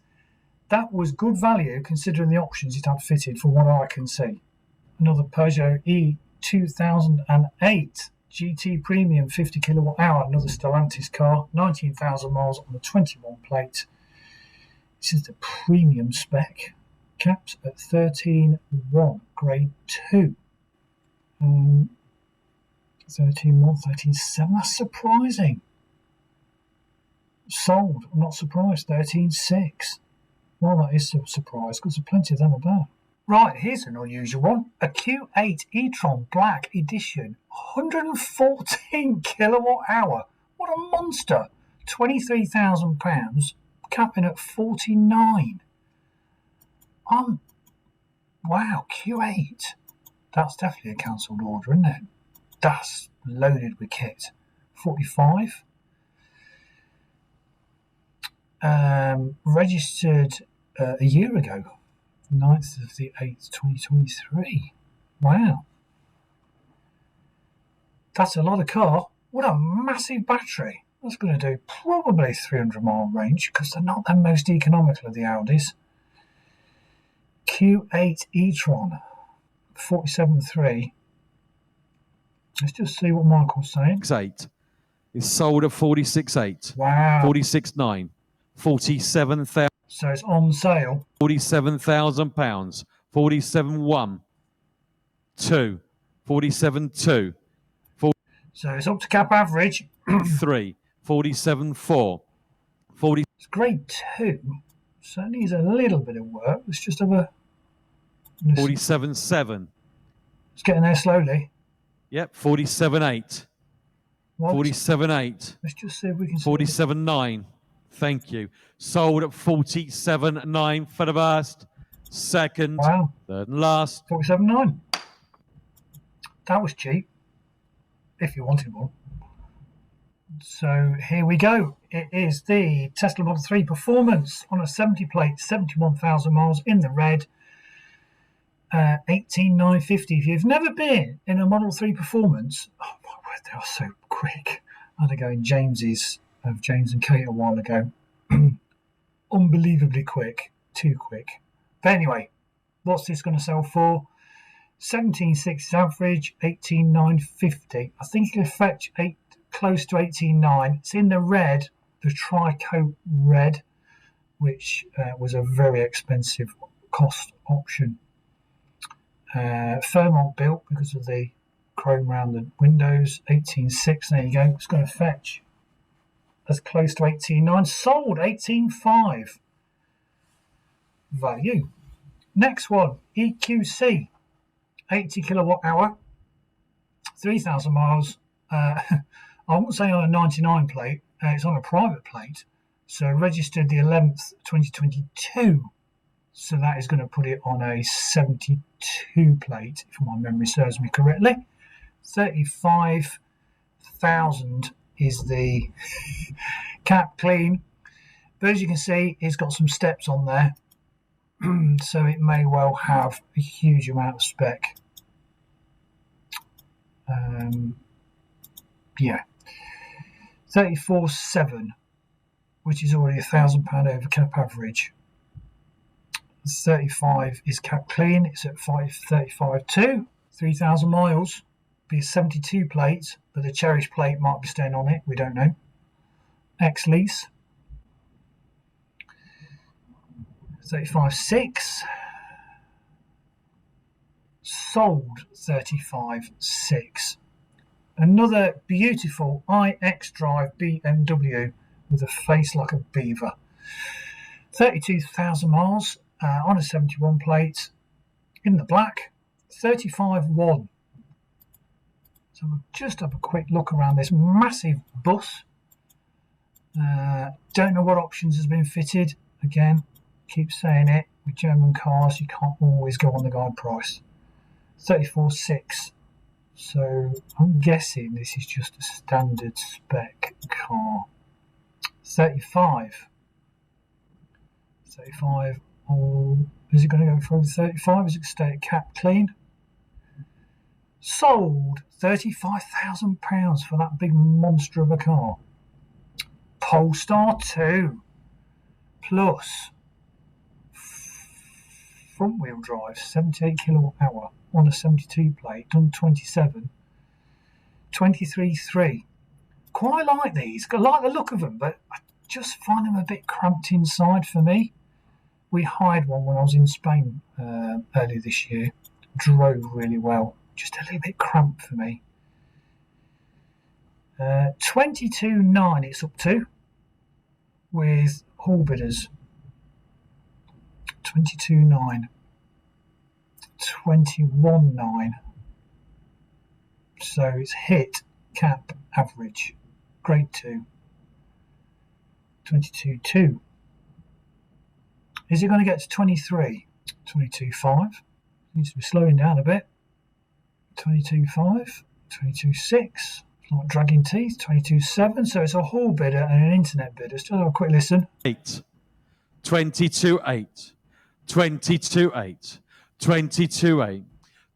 [SPEAKER 1] That was good value considering the options it had fitted from what I can see. Another Peugeot E2008 GT Premium 50 kilowatt hour. Another Stellantis car. 19,000 miles on the 21 plate. This is the premium spec. Caps at 13.1, grade 2. 13.1, 13.7. That's surprising. Sold. I'm not surprised. 13.6. Well, that is a surprise because there's plenty of them about. Right, here's an unusual one. A Q8 e-tron Black Edition. 114 kilowatt hour. What a monster. £23,000. Capping at 49. Wow, Q8. That's definitely a cancelled order, isn't it? That's loaded with kit. 45. Registered a year ago, 9th of the 8th, 2023. Wow. That's a lot of car. What a massive battery. That's going to do probably 300-mile range because they're not the most economical of the Audis. Q8 e-tron, 47.3. Let's just see what Michael's saying.
[SPEAKER 3] 8 is sold at 46.8.
[SPEAKER 1] Wow.
[SPEAKER 3] 46.9. 47,000.
[SPEAKER 1] So it's on sale.
[SPEAKER 3] £47,000. 47.1. 2. 47.2.
[SPEAKER 1] So it's up to cap average.
[SPEAKER 3] 3. 47.4. 40.
[SPEAKER 1] It's grade 2. So it needs a little bit of work. Let's just have a...
[SPEAKER 3] 47.7.
[SPEAKER 1] It's getting there slowly.
[SPEAKER 3] Yep. 47.8.
[SPEAKER 1] What?
[SPEAKER 3] 47.8.
[SPEAKER 1] Let's just see if we can...
[SPEAKER 3] 47.9. Thank you. Sold at 47.9 for the first, second,
[SPEAKER 1] wow.
[SPEAKER 3] Third and last.
[SPEAKER 1] 47.9. That was cheap, if you wanted one. So here we go. It is the Tesla Model 3 Performance on a 70 plate, 71,000 miles in the red. 18,950. If you've never been in a Model 3 Performance, oh my word, they are so quick. I had to go in James's of James and Kate a while ago. Unbelievably quick, too quick. But anyway, what's this going to sell for? 17.6 average, 18,950. I think it'll fetch close to 18.9. It's in the red, the tri-coat red, which was a very expensive cost option. Fairmont built because of the chrome around the windows. 18.6. There you go. It's going to fetch as close to 18.9. Sold 18.5. Value. Next one, EQC, 80 kilowatt hour, 3,000 miles. I won't say on a 99 plate. It's on a private plate. So registered the 11th, 2022. So that is going to put it on a 72 plate, if my memory serves me correctly. 35,000 is the cap clean. But as you can see, it's got some steps on there. So it may well have a huge amount of spec. Yeah. 34.7, which is already £1,000 over cap average. 35 is cap clean. It's at 35.2. 3,000 miles. Be a 72 plate, but the Cherish plate might be staying on it. We don't know. Ex-lease. 35.6. Sold 35.6. Another beautiful iX Drive BMW with a face like a beaver. 32,000 miles on a 71 plate in the black. 35.1. So we'll just have a quick look around this massive bus. Don't know what options has been fitted. Again, keep saying it, with German cars you can't always go on the guide price. 34.6. So I'm guessing this is just a standard spec car. 35. 35. Oh, is it going to go for over 35? Is it going to stay at cap clean? Sold £35,000 for that big monster of a car. Polestar 2 plus front wheel drive, 78 kilowatt hour on a 72 plate, done 27, 23.3. Quite like these. I like the look of them, but I just find them a bit cramped inside for me. We hired one when I was in Spain earlier this year. Drove really well. Just a little bit cramped for me. 22.9 it's up to with hall bidders. 22.9, 21.9. So it's hit cap average, grade 2. 22.2. Is it going to get to 23? 22.5. Needs to be slowing down a bit. 22.5, 22.6. Not dragging teeth. 22.7. So it's a hall bidder and an internet bidder. Let's have a quick listen.
[SPEAKER 3] 8, 22.8, 22.8, 22.8,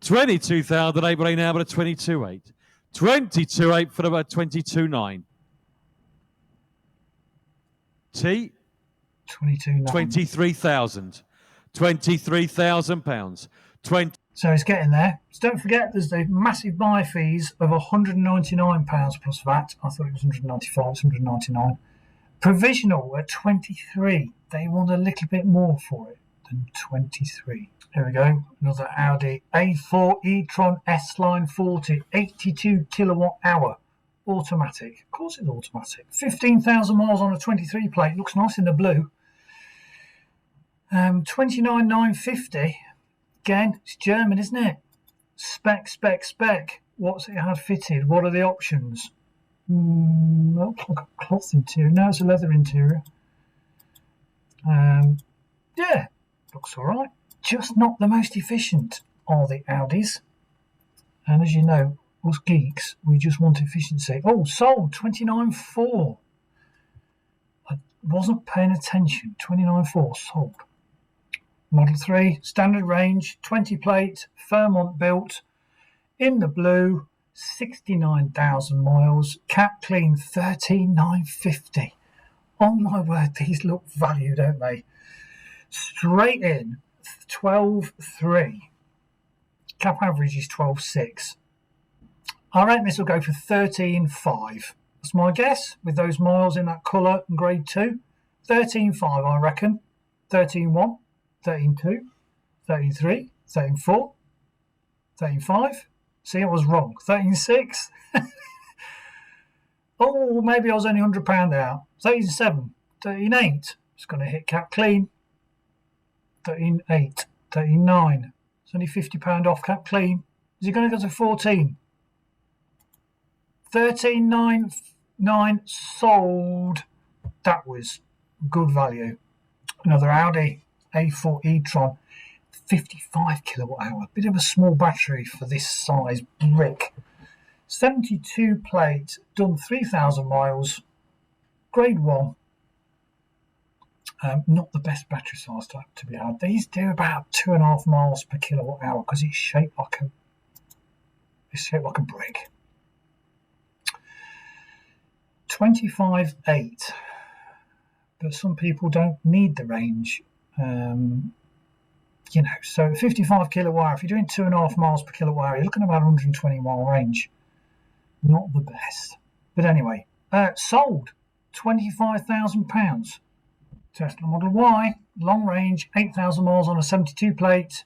[SPEAKER 3] 22,800 now, but a 22.8, 22.8 for about 22.9. T.
[SPEAKER 1] 22.9.
[SPEAKER 3] 23,000. 23,000 pounds. 20.
[SPEAKER 1] So it's getting there. So don't forget, there's the massive buy fees of £199 plus VAT. I thought it was 195. It's 199. Provisional at 23. They want a little bit more for it than 23. Here we go. Another Audi A4 e-tron S-Line 40, 82 kilowatt hour. Automatic. Of course it's automatic. 15,000 miles on a 23 plate. Looks nice in the blue. 29,950. Again, it's German, isn't it? Spec. What's it had fitted? What are the options? Looks like a cloth interior. No, it's a leather interior. Yeah, looks all right. Just not the most efficient are the Audis. And as you know, us geeks, we just want efficiency. Oh, sold 29.4. I wasn't paying attention. 29.4 sold. Model 3, standard range, 20 plate, Fairmont built, in the blue, 69,000 miles, cap clean 13,950. Oh my word, these look value, don't they? Straight in, 12.3. Cap average is 12.6. I reckon this will go for 13.5. That's my guess, with those miles in that colour and grade 2. 13.5, I reckon. 13.1. 13.2, 13.3, 13.4, 13.5. See, I was wrong. 13.6. Oh, maybe I was only £100 out. 13.7, 13.8. It's going to hit cap clean. 13.8, 13.9. It's only £50 off cap clean. Is it going to go to 14? 13.9 sold. That was good value. Another Audi A4 e-tron, 55 kilowatt hour. Bit of a small battery for this size brick. 72 plate, done 3,000 miles. Grade 1. Not the best battery size to be had. These do about 2.5 miles per kilowatt hour because it's shaped like a brick. 25.8. But some people don't need the range. So 55 kilowatt hour, if you're doing 2.5 miles per kilowatt hour, you're looking at about 120 mile range. Not the best. But anyway, sold £25,000. Tesla Model Y, long range, 8,000 miles on a 72 plate,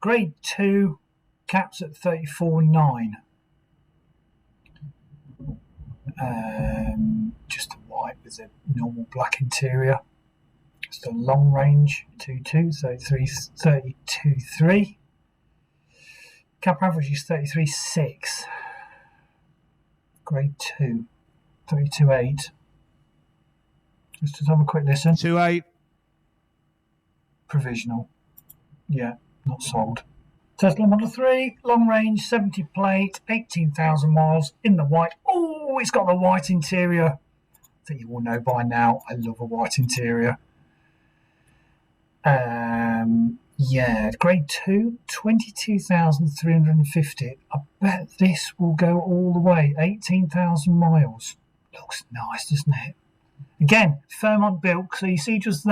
[SPEAKER 1] grade 2, caps at 34.9. Just a white with a normal black interior. Just a long range, 2.2, 32.3. Cap average is 33.6. Grade 2, 32.8. Just to have a quick listen.
[SPEAKER 2] 2.8.
[SPEAKER 1] Provisional. Yeah, not sold. Tesla Model 3, long range, 70 plate, 18,000 miles, in the white. Oh, it's got the white interior. I think you all know by now, I love a white interior. Yeah, grade 2, 22,350. I bet this will go all the way, 18,000 miles. Looks nice, doesn't it? Again, Fairmont built, so you see just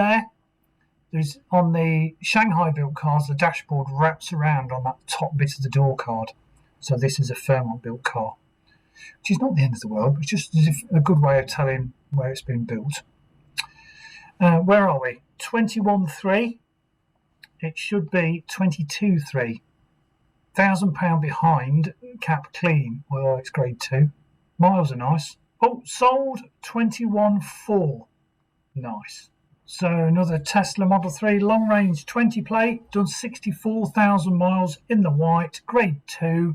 [SPEAKER 1] there's on the Shanghai built cars, the dashboard wraps around on that top bit of the door card. So this is a Fairmont built car, which is not the end of the world, but it's just a good way of telling where it's been built. Where are we? 21.3. It should be 22.3. £1,000 behind cap clean. Well, it's grade 2. Miles are nice. Oh, sold 21.4. Nice. So another Tesla Model 3 long range 20 plate, done 64,000 miles in the white, grade 2.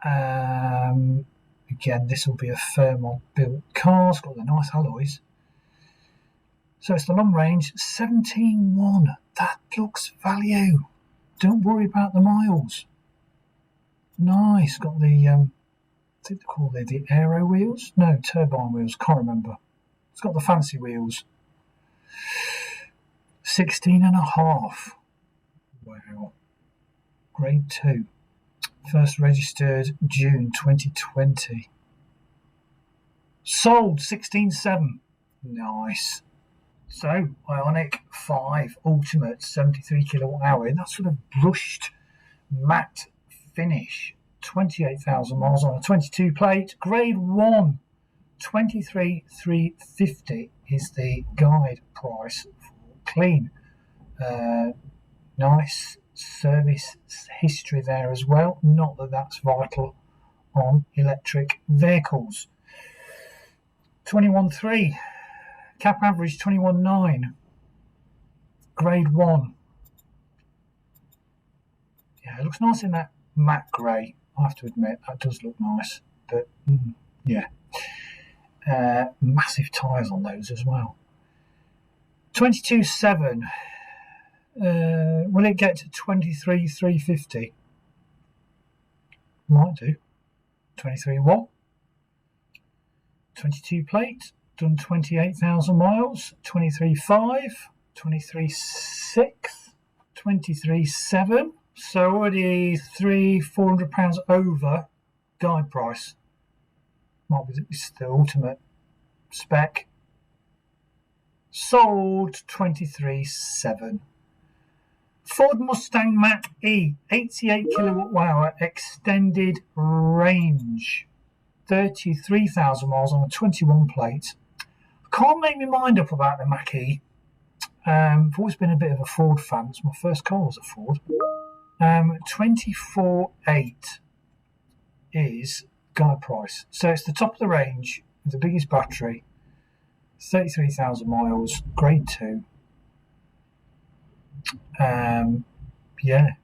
[SPEAKER 1] Again, this will be a Fairmont built car. It's got the nice alloys. So it's the long range 17.1. That looks value. Don't worry about the miles. Nice. Got the I think they call it the aero wheels. No, turbine wheels. Can't remember. It's got the fancy wheels. 16.5. Wow. Grade 2. First registered June 2020. Sold 16.7. Nice. So, Ioniq 5 Ultimate 73 kilowatt hour. That sort of brushed matte finish. 28,000 miles on a 22 plate. Grade 1. 23,350 is the guide price for clean. Nice service history there as well. Not that that's vital on electric vehicles. 21.3. Cap average 21.9. Grade 1. Yeah, it looks nice in that matte grey. I have to admit, that does look nice. But, yeah. Massive tyres on those as well. 22.7. Will it get to 23,350? Might do. 23 what? 22 plate, done 28,000 miles. 23.5, 23.6, 23.7. So already £400 over guide price. Might be it's the ultimate spec. Sold 23.7. Ford Mustang Mach-E 88 kilowatt hour extended range, 33,000 miles on a 21 plate. I can't make my mind up about the Mach-E. I've always been a bit of a Ford fan. It's my first car was a Ford. 24.8 is guide price. So it's the top of the range with the biggest battery, 33,000 miles, grade 2. Yeah,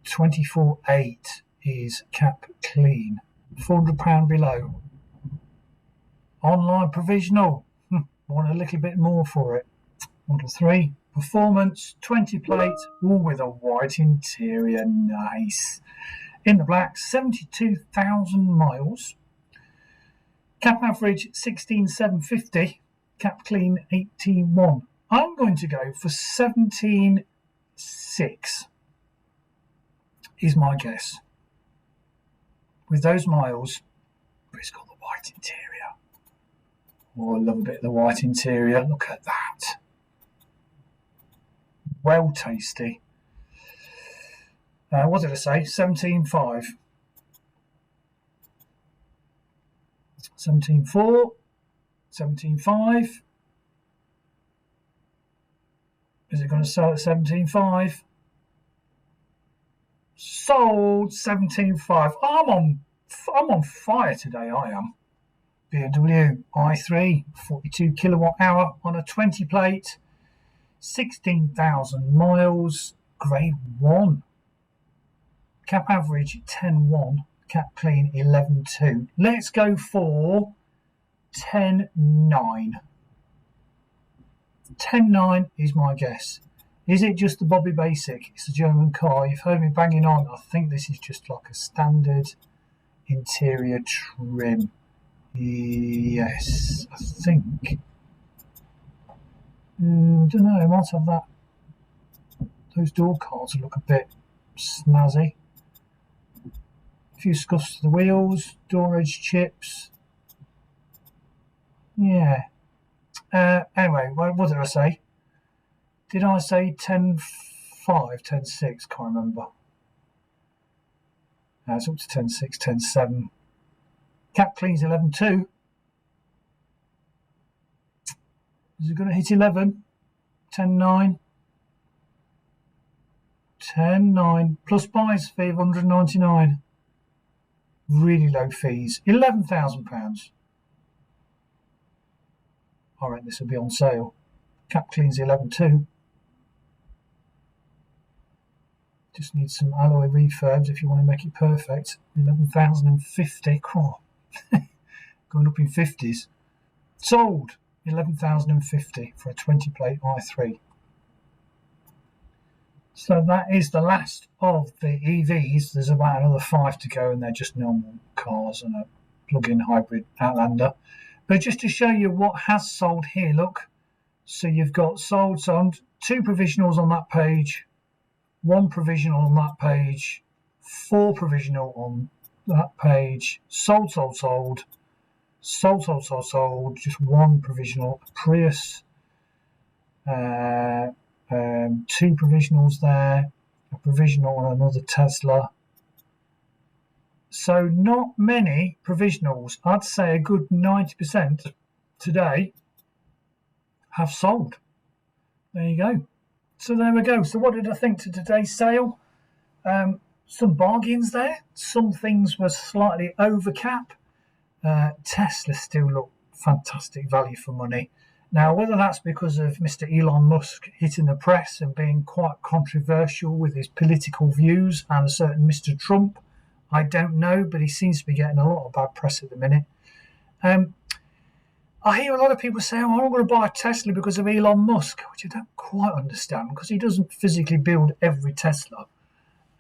[SPEAKER 1] 24.8 is cap clean. £400 below. Online provisional. Want a little bit more for it. Model 3 performance 20 plate, all with a white interior. Nice. In the black, 72,000 miles. Cap average 16,750. Cap clean 81. I'm going to go for 17.6 is my guess. With those miles, but it's got the white interior. Oh, I love a bit of the white interior. Look at that. Well tasty. What did I say? 17.5. 17.4. 17.5. Is it going to sell at 17.5? Sold 17.5. I'm on fire today. I am. BMW i3 42 kilowatt hour on a 20 plate, 16,000 miles, grade 1. Cap average 10.1, cap clean 11.2. Let's go for 10.9. 10.9 is my guess. Is it just the Bobby Basic? It's a German car. You've heard me banging on. I think this is just like a standard interior trim. Yes, I think. Don't know. I might have that. Those door cards look a bit snazzy. A few scuffs to the wheels, door edge chips. Yeah. Anyway, what did I say? Did I say 10.5, 10.6? Can't remember. It's up to 10.6, 10.7. Cap clean's 11.2. Is it going to hit 11? 10.9. 10.9. Plus buys fee of 199. Really low fees. £11,000. I reckon this will be on sale. Cap cleans 11.2. Just need some alloy refurbs if you want to make it perfect. 11,050. Cool. Going up in 50s. Sold 11,050 for a 20 plate i3. So that is the last of the EVs. There's about another 5 to go, and they're just normal cars and a plug-in hybrid Outlander. But just to show you what has sold here, look. So you've got sold, 2 provisionals on that page, 1 provisional on that page, 4 provisional on that page, sold, just 1 provisional Prius, 2 provisionals there, a provisional on another Tesla. So not many provisionals. I'd say a good 90% today have sold. There you go. So there we go. So what did I think to today's sale? Some bargains there. Some things were slightly over cap. Tesla still look fantastic value for money. Now, whether that's because of Mr. Elon Musk hitting the press and being quite controversial with his political views and a certain Mr. Trump, I don't know, but he seems to be getting a lot of bad press at the minute. I hear a lot of people say, oh, I'm going to buy a Tesla because of Elon Musk, which I don't quite understand because he doesn't physically build every Tesla.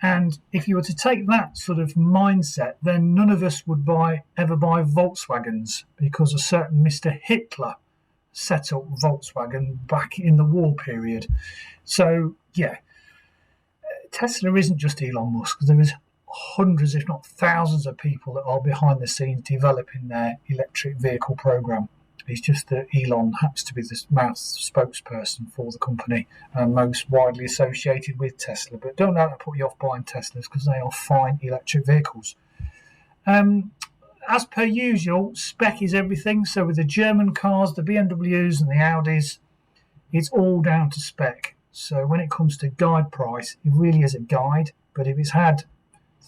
[SPEAKER 1] And if you were to take that sort of mindset, then none of us would ever buy Volkswagens because a certain Mr. Hitler set up Volkswagen back in the war period. So, yeah, Tesla isn't just Elon Musk. There is hundreds, if not thousands of people that are behind the scenes developing their electric vehicle program. It's just that Elon happens to be the mouth spokesperson for the company and most widely associated with Tesla. But don't let that put you off buying Teslas because they are fine electric vehicles. As per usual, spec is everything. So with the German cars, the BMWs and the Audis, it's all down to spec. So when it comes to guide price, it really is a guide. But if it's had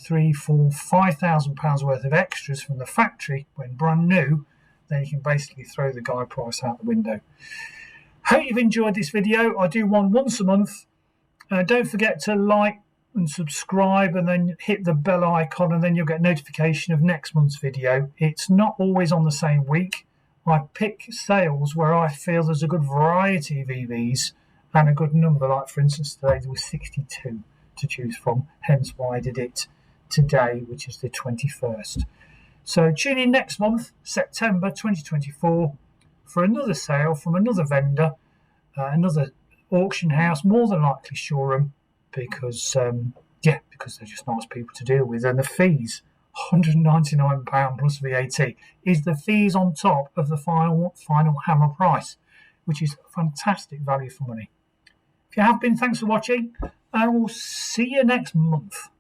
[SPEAKER 1] £3,000, £4,000, £5,000 worth of extras from the factory when brand new, then you can basically throw the guide price out the window. Hope you've enjoyed this video. I do one once a month. Don't forget to like and subscribe and then hit the bell icon and then you'll get notification of next month's video. It's not always on the same week. I pick sales where I feel there's a good variety of EVs and a good number. Like for instance today there was 62 to choose from, hence why I did it today, which is the 21st. So tune in next month, September 2024, for another sale from another vendor, another auction house, more than likely Shoreham, because they're just nice people to deal with. And the fees, £199 plus VAT, is the fees on top of the final hammer price, which is fantastic value for money. If you have been, thanks for watching, and we'll see you next month.